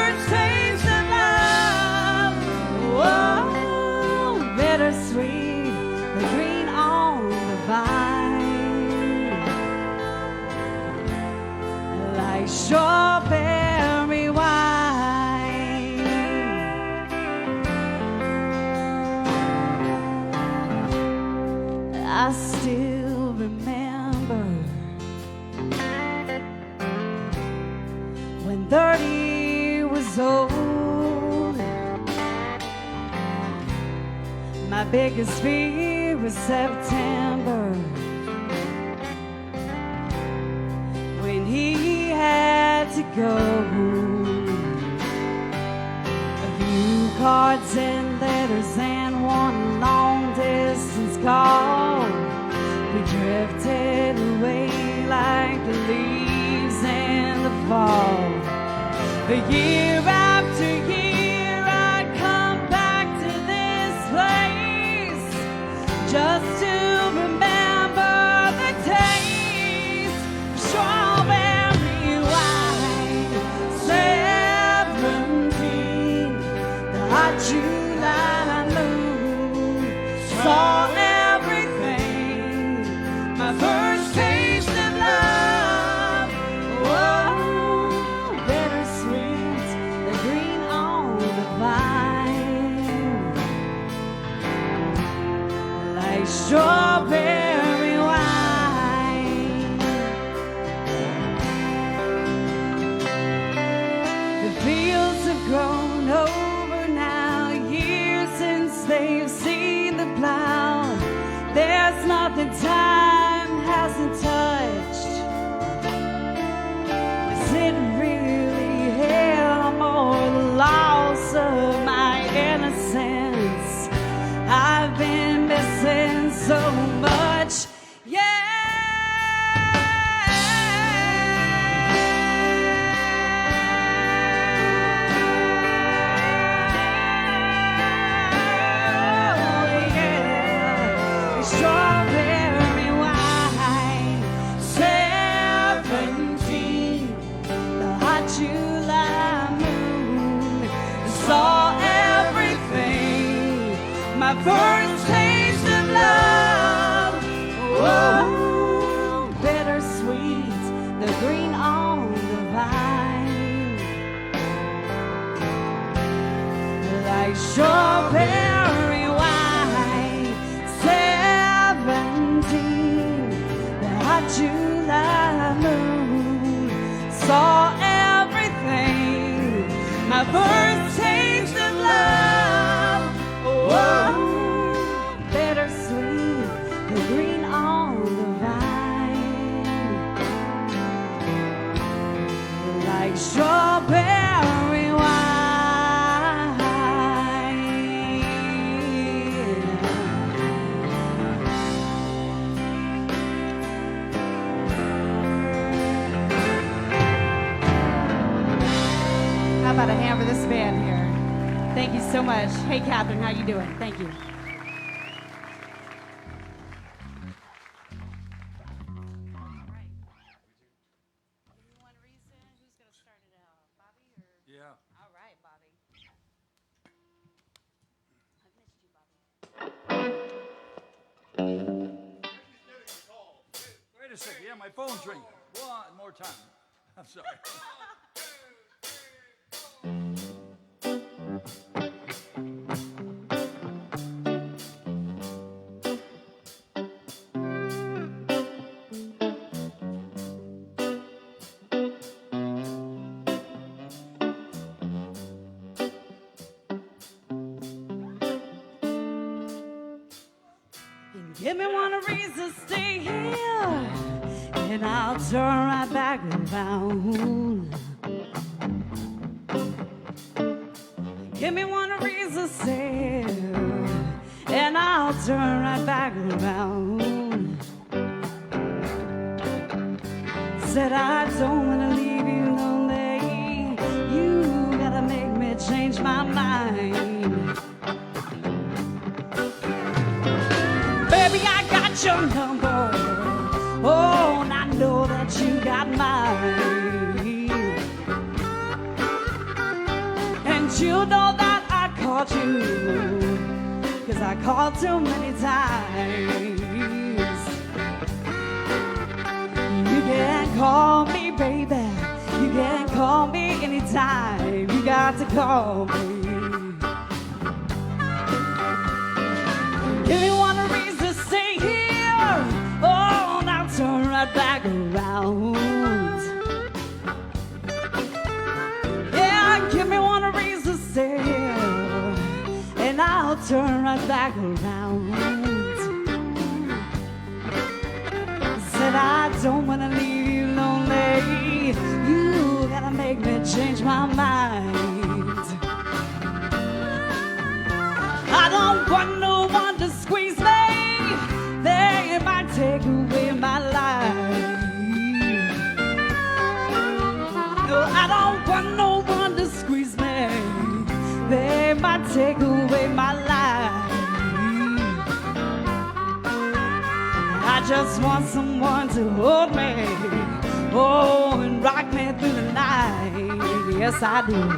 still remember when 30 was old. My biggest fear was September, when he had to go. A few cards and letters and one long distance call. We drifted away like the leaves in the fall. But year after year I come back to this place just to remember the taste of strawberry wine. 17, the hot July moon saw everything. My first taste of love. Whoa, bittersweet, the green on the vine, like strawberry wine. The fields have grown over now, years since they've seen the plow. There's nothing time hasn't touched. Is it really him or the loss of my innocence? I've been missing so much. Strawberry wine, 17, the hot July moon saw everything. My first taste of love. Whoa, bittersweet, the green on the vine, like strawberry wine. 17, the hot July moon saw everything. My first taste of love. Whoa, bittersweet, the green on the vine, like strawberry wine. How about a hand for this band here? Thank you so much. Hey, Catherine, how you doing? Thank you. Yeah. All right, Bobby. Wait a second. Yeah, my phone's ringing. One more time. I'm sorry. Give me one reason to stay here, and I'll turn right back around. Give me one reason to stay here, and I'll turn right back around. Said I don't wanna leave you lonely. You gotta make me change my mind. Baby, I got your number. Oh, and I know that you got mine. And you know that I called you, 'cause I called too many times. You can call me, baby. You can call me anytime. You got to call me. Give me one reason to stay here, and I'll turn right back around. Said I don't wanna leave you lonely. You gotta make me change my mind. I don't want no one to squeeze me. They might take away my life. No, I don't want no one to squeeze me. They might take away my life. I just want someone to hold me, oh, and rock me through the night. Yes, I do.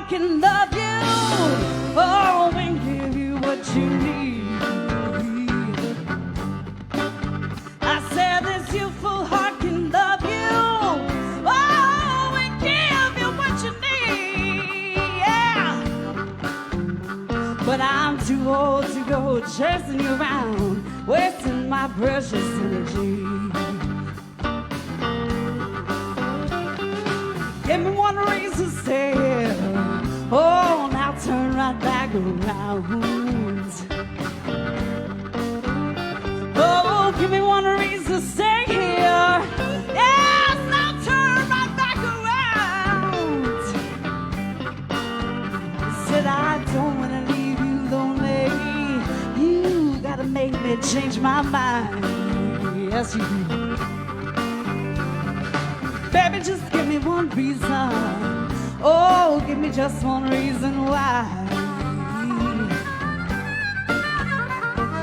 Can love you, oh, and give you what you need. I said this youthful heart can love you, oh, and give you what you need, yeah. But I'm too old to go chasing you around, wasting my precious energy. Give me one reason to stay here. Oh, now turn right back around. Oh, give me one reason to stay here. Yes, now turn right back around. Said I don't wanna leave you lonely. You gotta make me change my mind. Yes, you do. Baby, just give me one reason. Oh, give me just one reason why.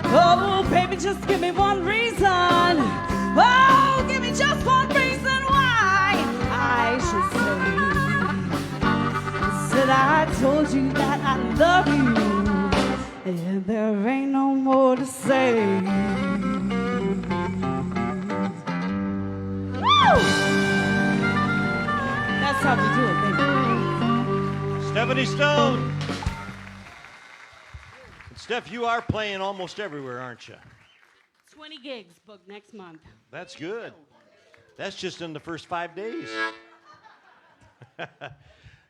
Oh, baby, just give me one reason. Oh, give me just one reason why. I should say, said I told you that I love you, and there ain't no more to say. Woo! That's how we do it, baby. Stephanie Stone. And Steph, you are playing almost everywhere, aren't you? 20 gigs booked next month. That's good. That's just in the first 5 days.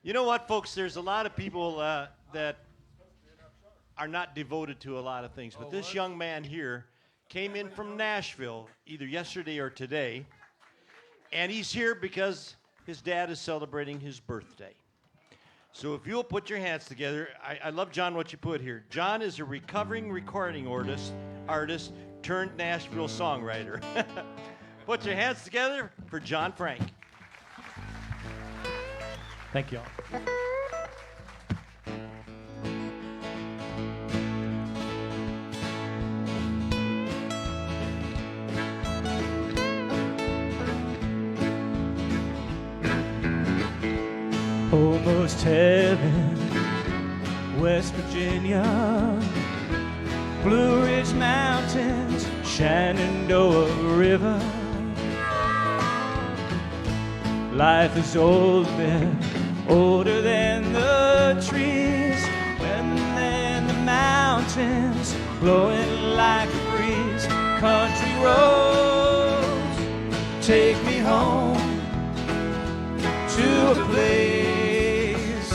You know what, folks? There's a lot of people that are not devoted to a lot of things. But this young man here came in from Nashville either yesterday or today. And he's here because his dad is celebrating his birthday. So if you'll put your hands together, I love, John, what you put here. John is a recovering recording artist turned Nashville songwriter. Put your hands together for John Frank. Thank you all. Almost heaven, West Virginia, Blue Ridge Mountains, Shenandoah River. Life is old there, older than the trees, when in the mountains, blowing like a breeze. Country roads take me home to a place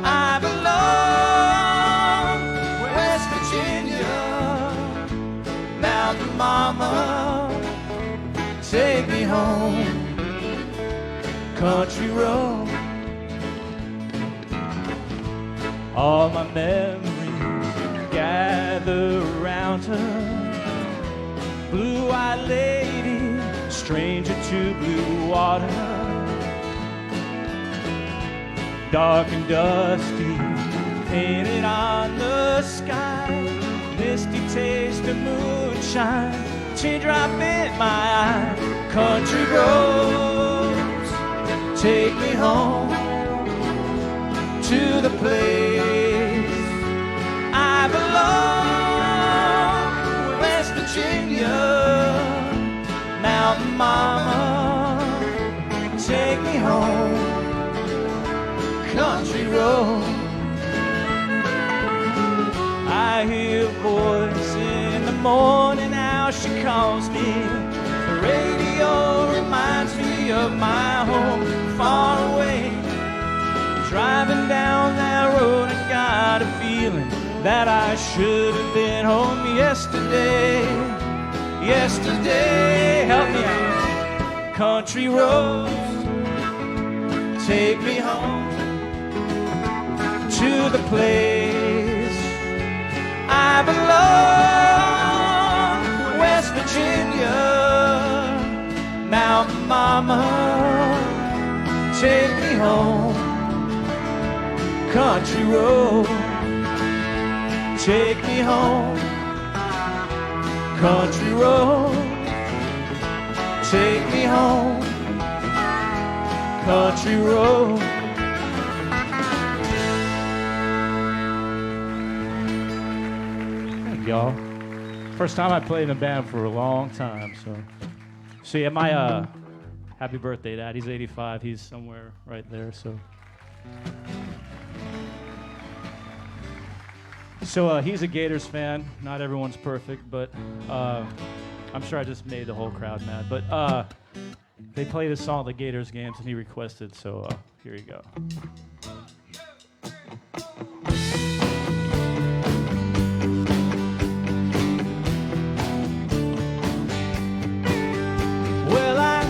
I belong. West Virginia, Mountain Mama, take me home. Country road, all my memories gather around her. Blue-eyed lady, stranger to blue water. Dark and dusty, painted on the sky. Misty taste of moonshine, teardrop in my eye. Country roads take me home to the place road. I hear a voice in the morning, how she calls me. The radio reminds me of my home far away. Driving down that road, I got a feeling that I should have been home yesterday. Yesterday, help me out. Country roads, take me home to the place I belong. West Virginia, Mountain Mama, take me home. Country road, take me home. Country road, take me home. Country road. Thank y'all. First time I played in a band for a long time, so yeah, my happy birthday, Dad. He's 85. He's somewhere right there, so he's a Gators fan. Not everyone's perfect, but I'm sure I just made the whole crowd mad. But they play this song at the Gators games, and he requested, so here you go. Well, I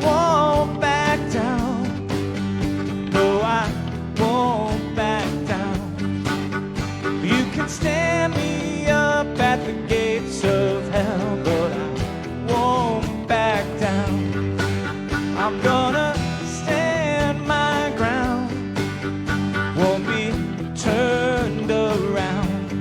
won't back down. No, I won't back down. You can stand me up at the gates of hell, but I won't back down. I'm gonna stand my ground, won't be turned around,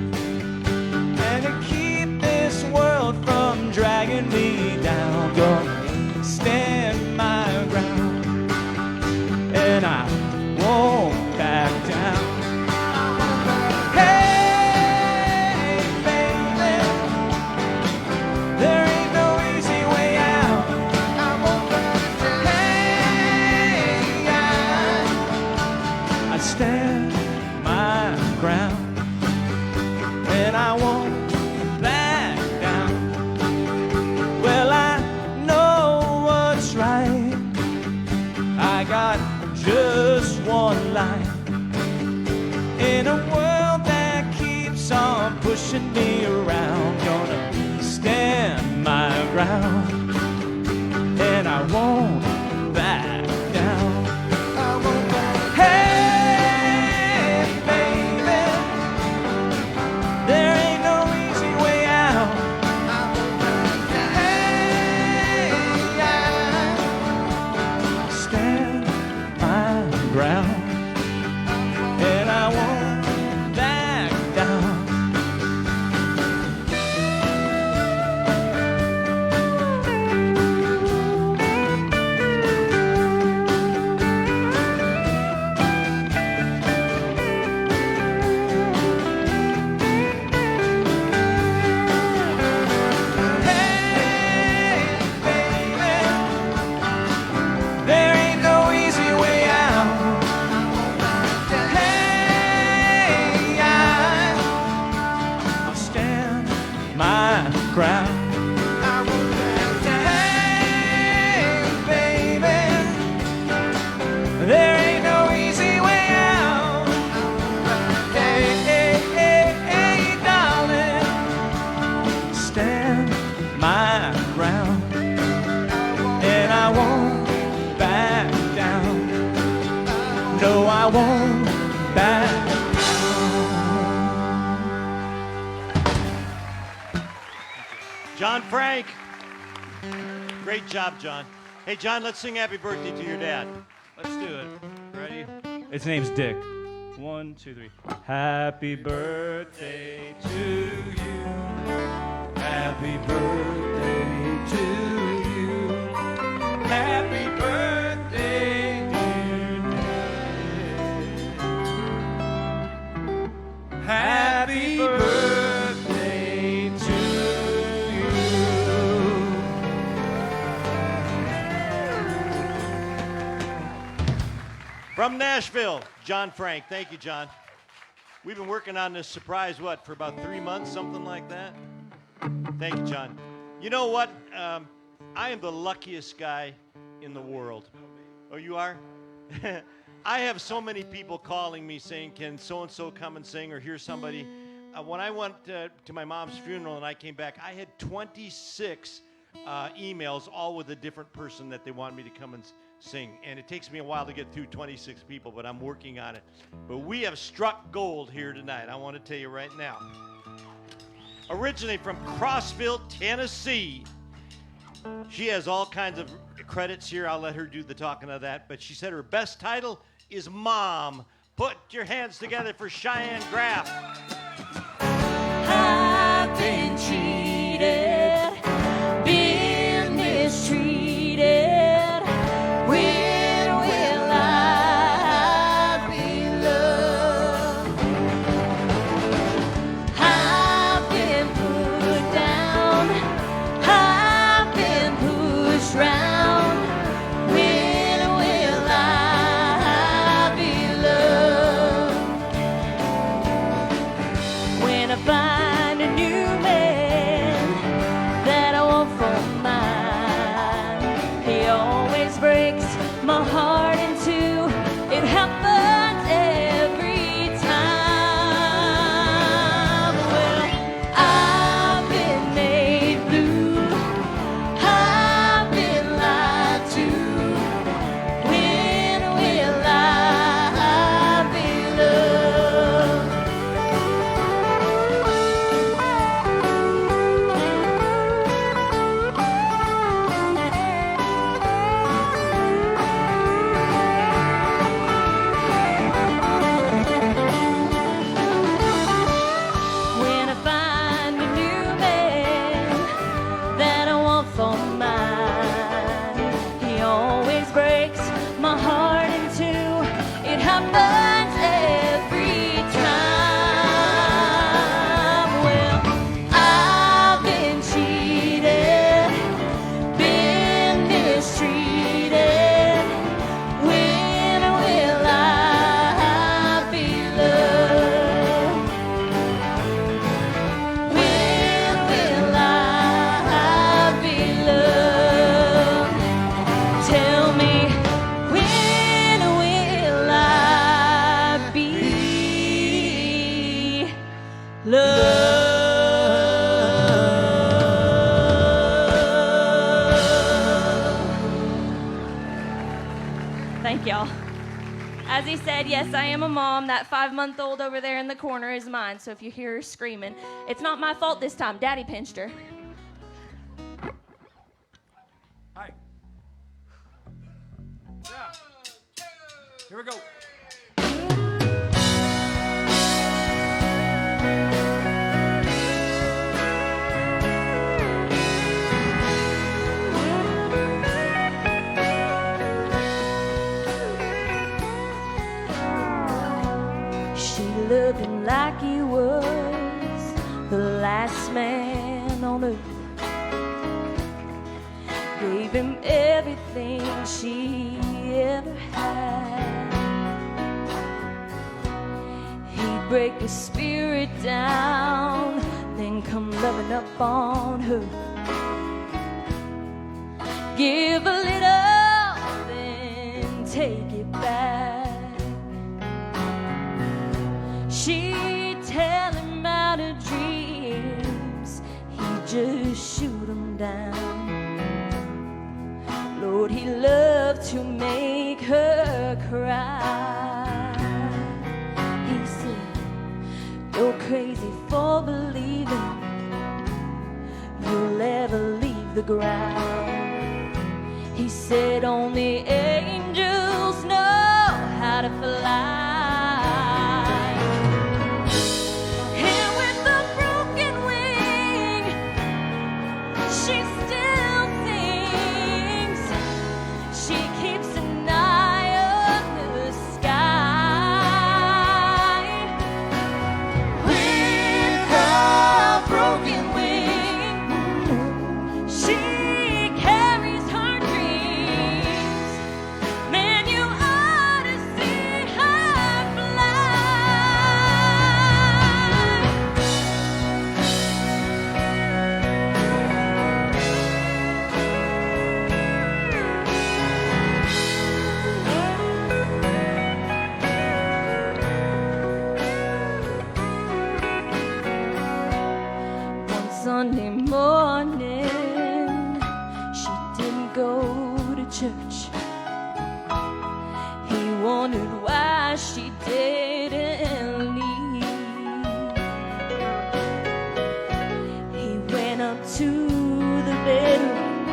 and to keep this world from dragging me down, gonna stand my ground, and I won't back down. Stand my ground, and I won't back down. Well, I know what's right. I got just one life in a world that keeps on pushing me around. Gonna stand my ground, and I won't back down. I won't back down. Hey! I won't back down. John Frank. Great job, John. Hey, John, let's sing happy birthday to your dad. Let's do it. Ready? His name's Dick. 1, 2, 3. Happy birthday to you. Happy birthday to you. Happy birthday, dear Dad. Happy birthday to you. From Nashville, John Frank. Thank you, John. We've been working on this surprise, for about 3 months, something like that? Thank you, John. You know what? I am the luckiest guy in the world. Oh, you are? I have so many people calling me saying, can so-and-so come and sing, or here's somebody. When I went to my mom's funeral and I came back, I had 26 emails, all with a different person that they wanted me to come and sing. And it takes me a while to get through 26 people, but I'm working on it. But we have struck gold here tonight, I want to tell you right now. Originally from Crossville, Tennessee. She has all kinds of credits here. I'll let her do the talking of that. But she said her best title is Mom. Put your hands together for Cheyenne Graff. I've been cheated, been mistreated. When will I be loved? I've been put down, I've been pushed round. When will I be loved? When I find a new man that I want for mine, he always breaks my heart in two. It happens every time. Well, I've been made blue, I've been lied to. When will I be loved? When I find a new man that I want for mine, he always breaks my heart in two. It happens every time. Well, I've been cheated, been mistreated. When will I be loved? When will I be loved? Tell me, when will I be loved? Thank y'all. As he said, yes, I am a mom. That 5-month-old over there in the corner is mine. So if you hear her screaming, it's not my fault this time. Daddy pinched her. Hi. Yeah. Here we go. She looking like he was the last man on earth. Gave him everything she ever had. He'd break her spirit down, then come loving up on her. Give a little, then take it back. She'd tell him out her dreams, he'd just shoot them down. Lord, he loved to make her cry. He said, you're crazy for believing you'll ever leave the ground. He said, only angels know how to fly. She still sings. She keeps an eye on the sky. With her broken wing, she carries her dreams. Man, you ought to see Sunday morning, she didn't go to church. He wondered why she didn't leave. He went up to the bedroom,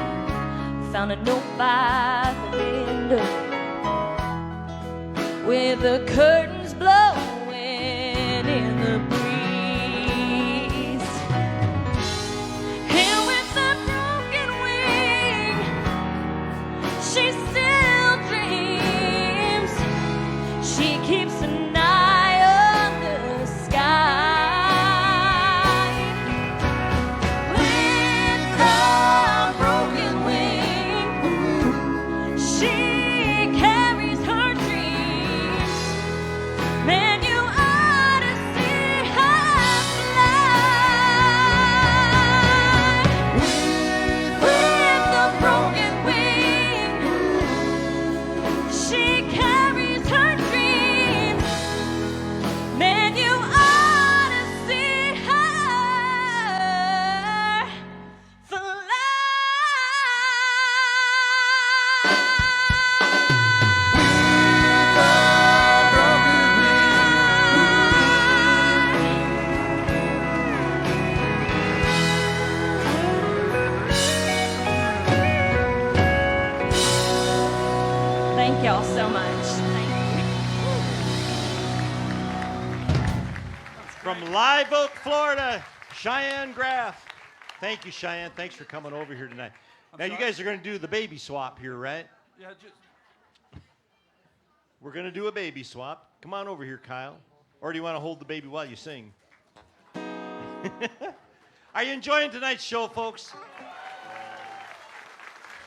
found a note by the window with the curtains blowing in the breeze. And with a broken wing, she still dreams. She keeps an eye on the sky. With a broken wing, she carries her dreams. Man, you ought to see her fly. With a broken wing, she carries her dreams. Man, you ought to see her Thank y'all so much. Thank you. From Live Oak, Florida, Cheyenne Graff. Thank you, Cheyenne. Thanks for coming over here tonight. Now, you guys are going to do the baby swap here, right? Yeah, just We're going to do a baby swap. Come on over here, Kyle. Or do you want to hold the baby while you sing? Are you enjoying tonight's show, folks?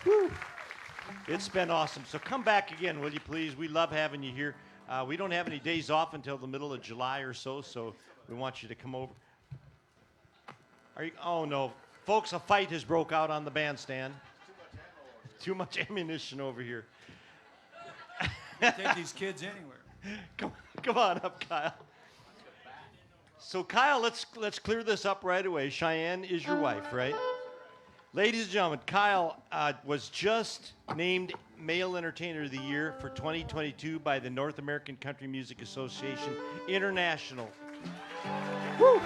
Whew. It's been awesome. So come back again, will you please? We love having you here. We don't have any days off until the middle of July or so we want you to come over. Are you? Oh, no. Folks, a fight has broke out on the bandstand. Too much ammunition over here. take these kids anywhere. Come on up, Kyle. So, Kyle, let's clear this up right away. Cheyenne is your wife, right? Ladies and gentlemen, Kyle was just named Male Entertainer of the Year for 2022 by the North American Country Music Association International. Woo!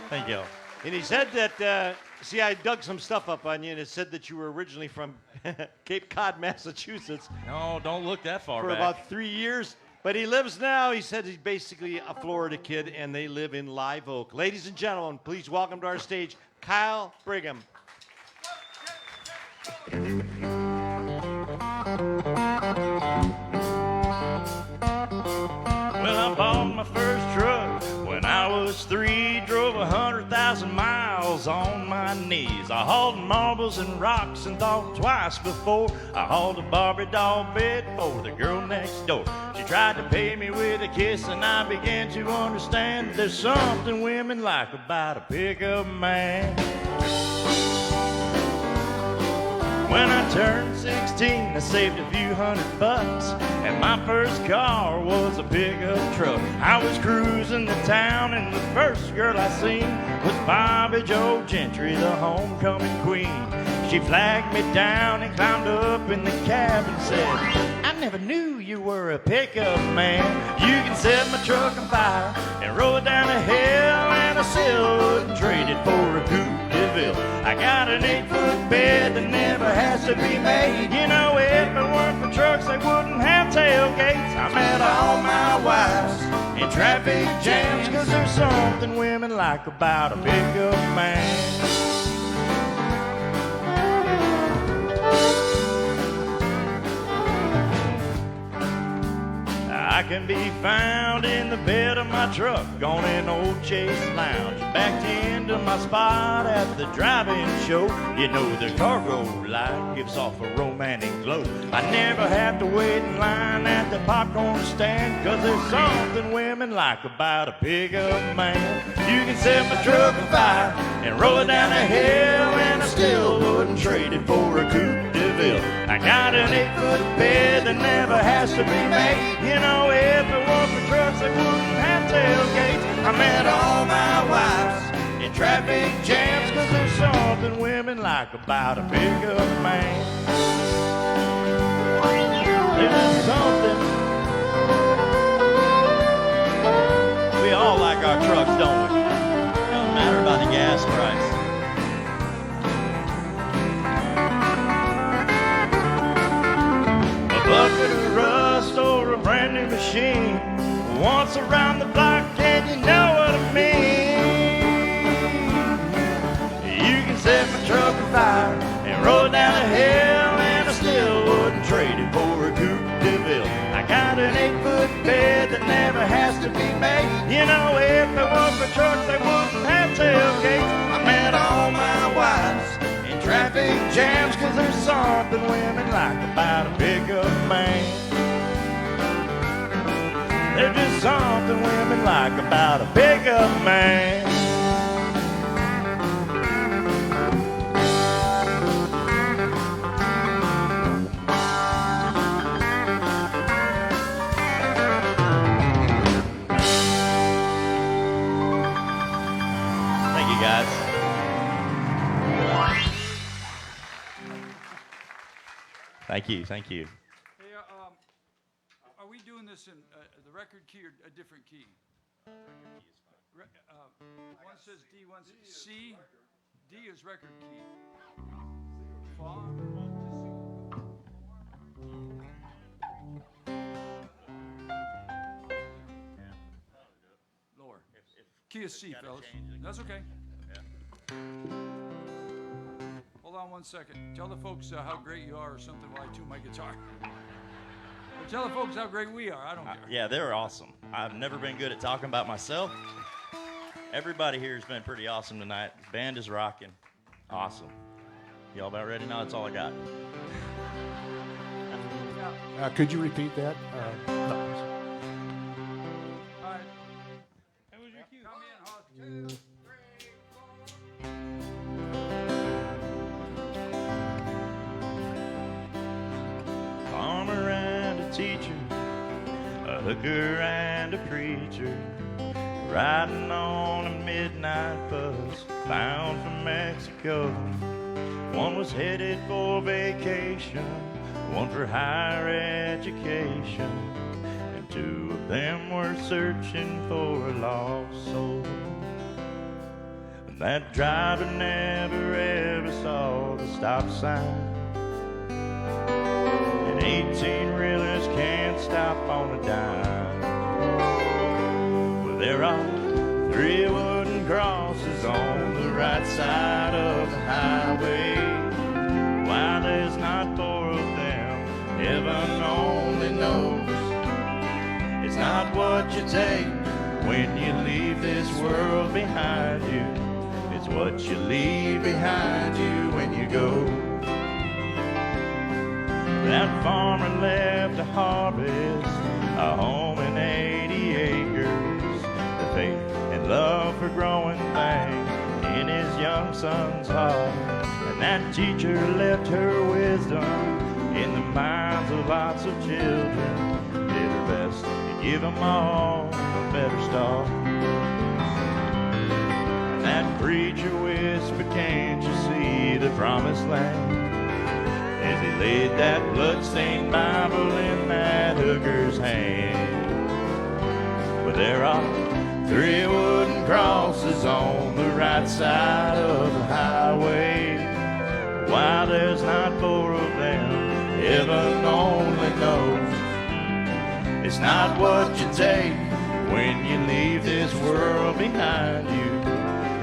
Thank you. And he said that, see, I dug some stuff up on you, and it said that you were originally from Cape Cod, Massachusetts. No, don't look that far for back. about 3 years. But he lives now, he said he's basically a Florida kid, and they live in Live Oak. Ladies and gentlemen, please welcome to our stage, Kyle Brigham. Well, I bought my first truck when I was 3. Drove 100,000 miles on my knees. I hauled marbles and rocks and thought twice before I hauled a Barbie doll bed for the girl next door. She tried to pay me with a kiss, and I began to understand there's something women like about a pickup man. When I turned 16, I saved a few $100, and my first car was a pickup truck. I was cruising the town, and the first girl I seen was Bobby Joe Gentry, the homecoming queen. She flagged me down and climbed up in the cab and said, I never knew you were a pickup man. You can set my truck on fire and roll it down a hill, and I still wouldn't trade it for a Coupe de Ville. I got an 8-foot bed that never has to be made. You know, if it weren't for trucks, they wouldn't have tailgates. I met all my wives in traffic jams, 'cause there's something women like about a pickup man. I can be found in the bed of my truck on an old Chase Lounge, backed into my spot at the drive-in show. You know the cargo light gives off a romantic glow. I never have to wait in line at the popcorn stand, 'cause there's something women like about a pickup man. You can set my truck on fire and roll it down a hill, and I still wouldn't trade it for a Coupe de Ville. I got an 8-foot bed that never has to be made. You know, if it weren't for trucks, they wouldn't have tailgates. I met all my wives in traffic jams, 'cause there's women like about a pickup man. There's something. We all like our trucks, don't we? Doesn't matter about the gas price. A bucket of rust or a brand new machine. Once around the block and you know what I mean. You can set my truck afire and roll it down a hill, and I still wouldn't trade it for a Coupe de Ville. I got an 8-foot bed that never has to be made. You know, if it was for trucks, they wouldn't have tailgates. I met all my wives in traffic jams, 'cause there's something women like about a pickup man. There's just something women like about a pickup man. Thank you, guys. Thank you, thank you. Hey, are we doing this in the record key or a different key? One says D, one says C. D is record key. Fa. Lower. Key is C, fellas. That's okay. Hold on one second. Tell the folks how great you are or something while I tune my guitar. Or tell the folks how great we are. I don't care. Yeah, they're awesome. I've never been good at talking about myself. Everybody here has been pretty awesome tonight. The band is rocking. Awesome. Y'all about ready now? That's all I got. Could you repeat that? No. All right. That was your cue. Come in, Hawk. 2, 3, 4. Farmer and a teacher, a hooker and a preacher, riding on a midnight bus bound for Mexico. One was headed for vacation, one for higher education, and two of them were searching for a lost soul. And that driver never ever saw the stop sign, and 18-reelers can't stop on a dime. Well, there are 3 wooden crosses on the right side of the highway. Why there's not 4 of them, heaven only knows. It's not what you take when you leave this world behind you, it's what you leave behind you when you go. That farmer left to harvest a home in 80 acres, the faith and love for growing things in his young son's heart. And that teacher left her wisdom in the minds of lots of children, did her best to give them all a better start. And that preacher whispered, can't you see the promised land? As he laid that bloodstained Bible in that hooker's hand. But there are 3 wooden crosses on the right side of the highway. Why there's not 4 of them, heaven only knows. It's not what you take when you leave this world behind you,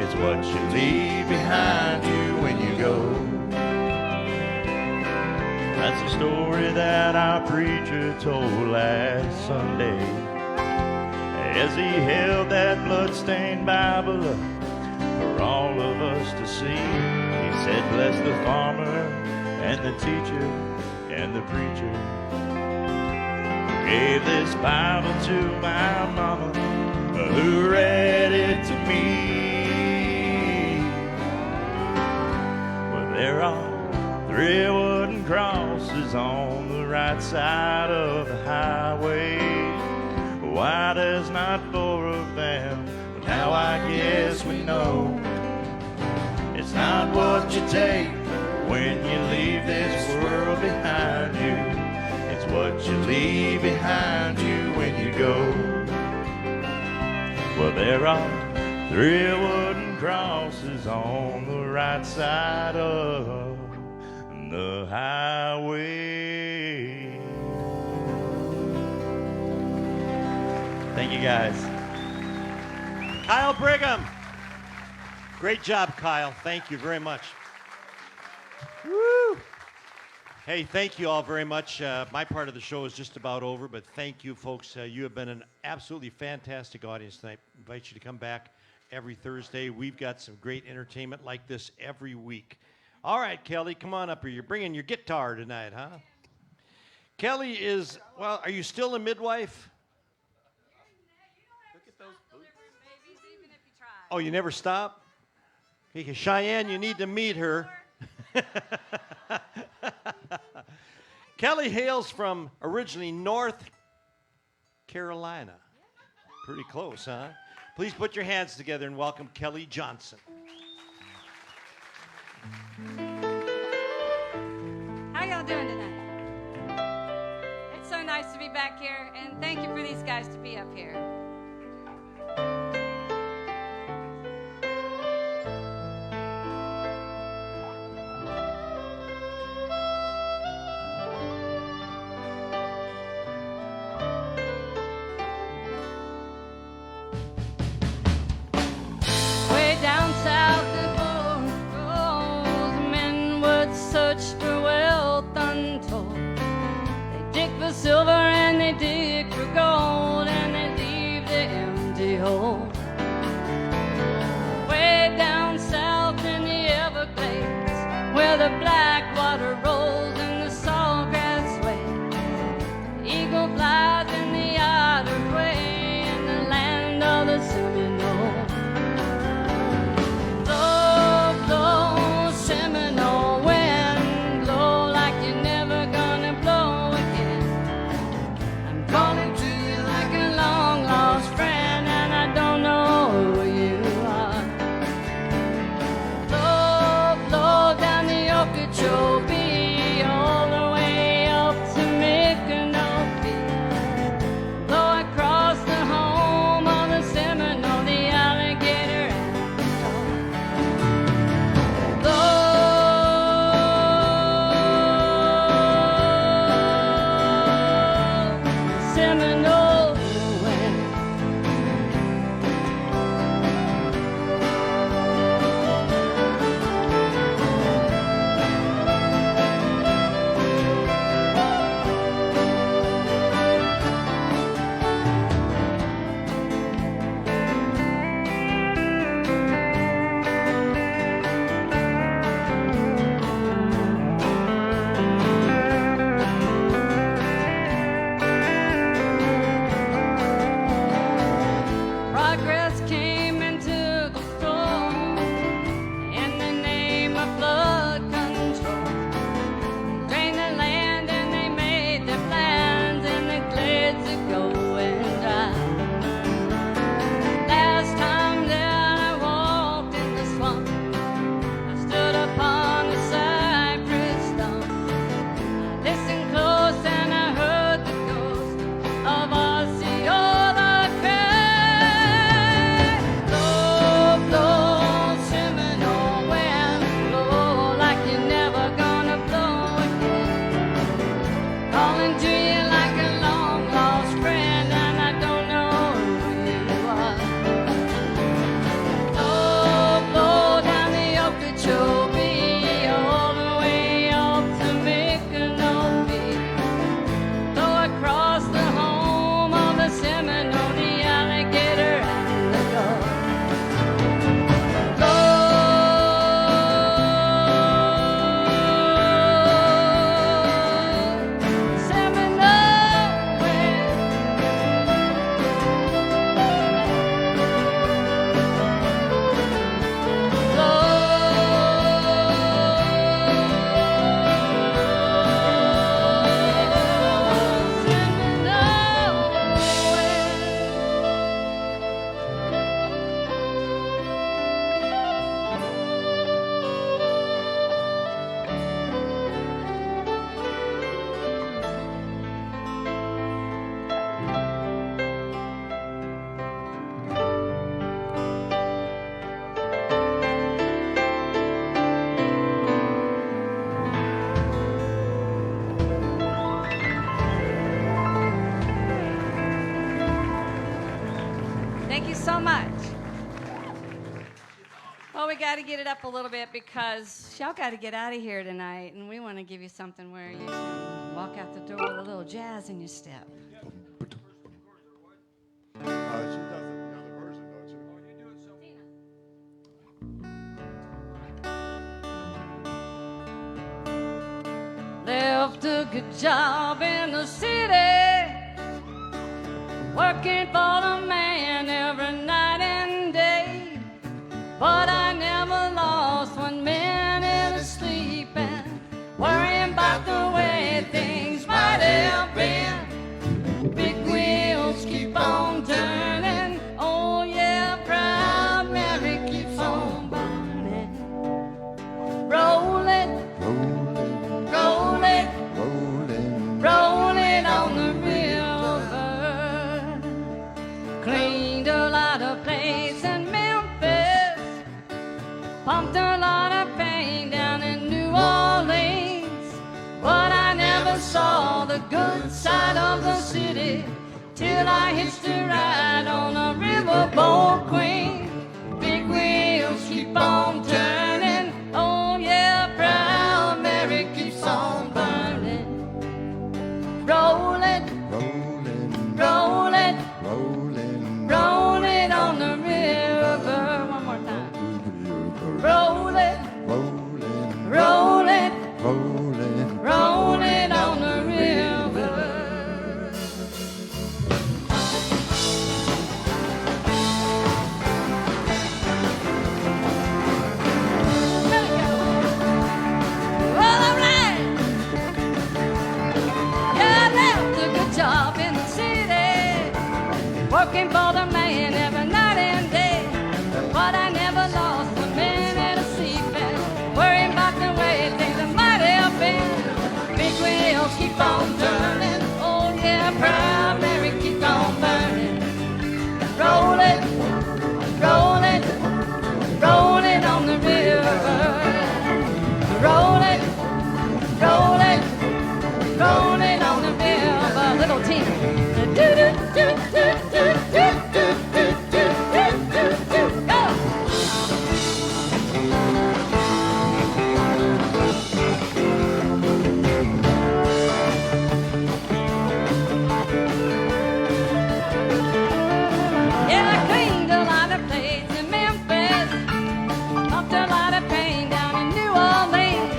it's what you leave behind you when you go. That's the story that our preacher told last Sunday, as he held that bloodstained Bible up for all of us to see. He said, bless the farmer and the teacher and the preacher who gave this Bible to my mama, who read it to me. Well, there are 3 wooden crosses on the right side of the highway. Why there's not 4 of them? Well, now I guess we know. It's It's not what you take when you leave this world behind you. It's what you leave behind you when you go. Well, there are 3 wooden crosses on the right side of the highway. Thank you, guys. Kyle Brigham. Great job, Kyle. Thank you very much. Woo! Hey, thank you all very much. My part of the show is just about over, but thank you, folks. You have been an absolutely fantastic audience tonight. I invite you to come back every Thursday. We've got some great entertainment like this every week. All right, Kelly, come on up here. You're bringing your guitar tonight, huh? Kelly is, well, are you still a midwife? Oh, you never stop? Okay, Cheyenne, you need to meet her. Kelly hails from originally North Carolina. Pretty close, huh? Please put your hands together and welcome Kelly Johnson. How y'all doing tonight? It's so nice to be back here, and thank you for these guys to be up here. Way down south, those men would search for wealth untold. They dig for silver and they dig for gold, and they leave so much. Well, we got to get it up a little bit because y'all got to get out of here tonight, and we want to give you something where you can walk out the door with a little jazz in your step. She does the other version, don't you? Left a good job in the city, working for the man every night and day. But I never lost 1 minute of sleeping, worrying about the way things might have been. Big wheels keep on turning, oh yeah, proud Mary keeps on burning. Rolling, rolling, rolling on the river. Cleaned a lot of plates in Memphis, pumped a lot of pain down in New Orleans. But I never saw the good side of the city till I hitched a ride on a riverboat queen. Big wheels keep on turning, oh yeah, proud Mary keeps on burning. Rolling, rolling, rolling on the river. One more time. Rolling, rolling, rolling on the river. Well, all right. Yeah, I left a good job in the city, working for the man every night and day. But I never lost 1 minute of sleeping, worrying about the way things might have been. Big wheels keep on turning, oh yeah, proud Mary keep on burning. Rolling, rolling, rolling on the river. Rolling, rolling, rolling on the river. Little Tina. Go! Yeah, I cleaned a lot of plates in Memphis, pumped a lot of pain down in New Orleans.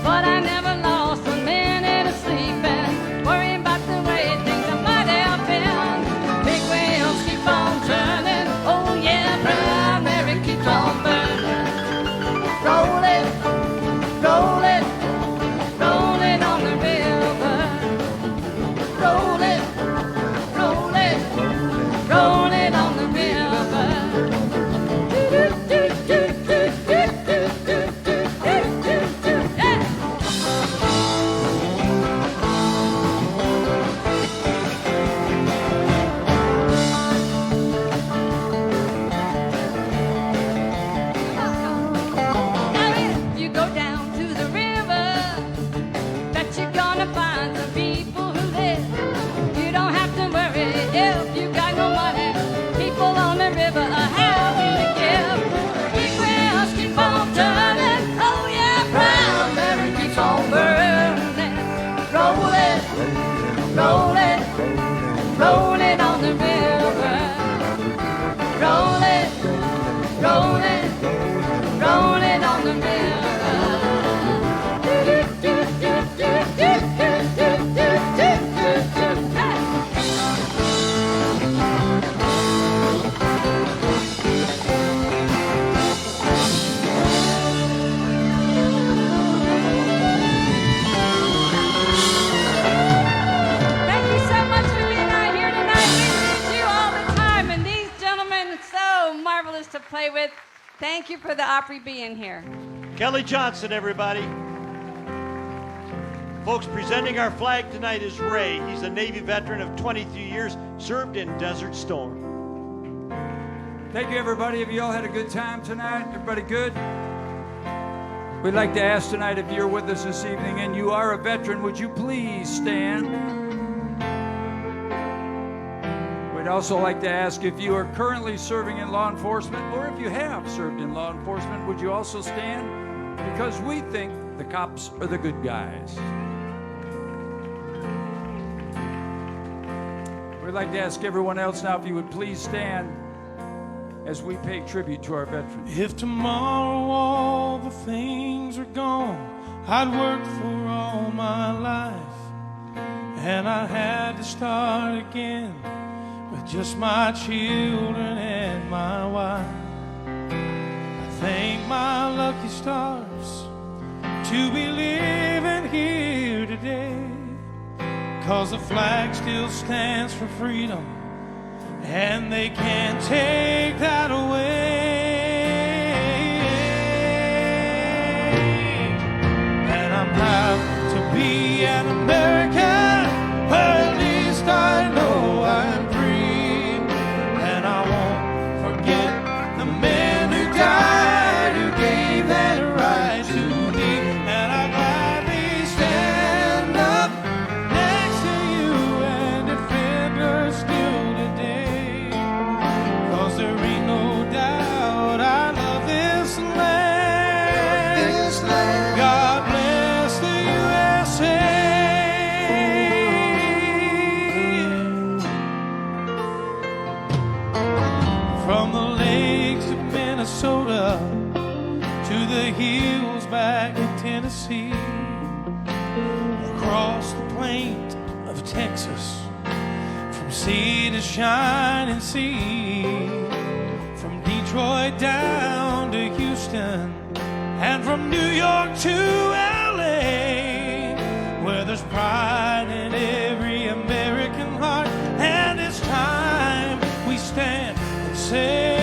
But I never lost 1 minute of sleeping, worrying about the way things might have been. Big wheels keep on turning, oh yeah, proud Mary keeps on burning. Rolling, rolling, rolling on the river. Rolling, rolling, rolling on the river. Yeah. Now if you go down to the river, bet you're gonna find some people who live. You don't have to worry if you got no money. People on the river are happy to give. Big wheels keep on turning, oh yeah, proud Mary keeps on burning. Rolling, rolling, rolling on the river. Rolling, rolling, rolling on the river. Thank you so much for being out here tonight. We need you all the time, and these gentlemen are so marvelous to play with. Thank you for the Opry being here. Kelly Johnson, everybody. Folks, presenting our flag tonight is Ray. He's a Navy veteran of 23 years, served in Desert Storm. Thank you, everybody. Have you all had a good time tonight? Everybody good? We'd like to ask tonight if you're with us this evening and you are a veteran, would you please stand? We'd also like to ask if you are currently serving in law enforcement or if you have served in law enforcement, would you also stand? Because we think the cops are the good guys. We'd like to ask everyone else now if you would please stand as we pay tribute to our veterans. If tomorrow all the things are gone I'd worked for all my life, and I had to start again with just my children and my wife. I thank my lucky stars to be living here today, 'cause the flag still stands for freedom, and they can't take that away. And I'm proud to be an American, where at least I know I'm free. And I won't forget the men who died, who gave that right to me. And I gladly stand up next to you and defend her still today. 'Cause there ain't no doubt I love this land. This land. God bless the USA. From the lakes of Minnesota to the hills back in Tennessee, across the plains of Texas, from sea to shining sea, from Detroit down to Houston, and from New York to LA, where there's pride in every American heart. And it's time we stand and say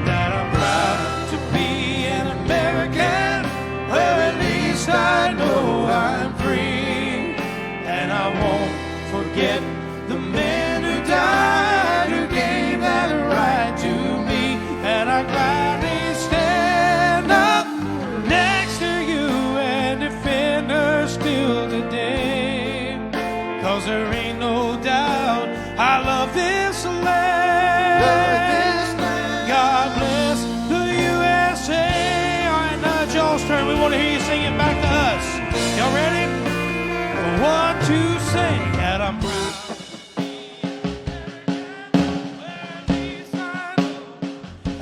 that I'm proud to be an American, where at least I know I'm free. And I won't forget the men who died, who gave that right to me. And I gladly stand up next to you and defend her still today. 'Cause there ain't no doubt I love this land. God bless the USA. All right, now it's y'all's turn. We want to hear you sing it back to us. Y'all ready? 1, 2, sing. And I'm proud.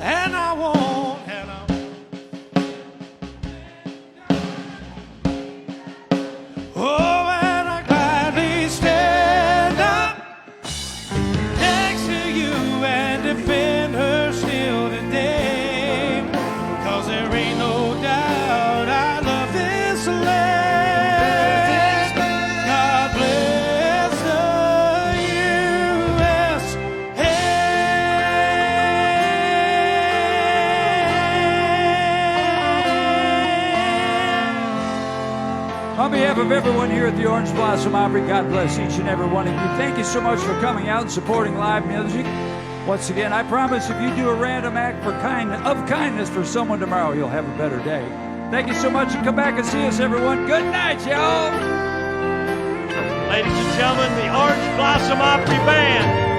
And I won't, and I oh, and I gladly stand up next to you and defend her still today. 'Cause there ain't no doubt I love this land. God bless the On behalf of everyone here at the Orange Blossom Opry, God bless each and every one of you. Thank you so much for coming out and supporting live music. Once again, I promise if you do a random act of kindness for someone tomorrow, you'll have a better day. Thank you so much, and come back and see us, everyone. Good night, y'all. Ladies and gentlemen, the Orange Blossom Opry Band.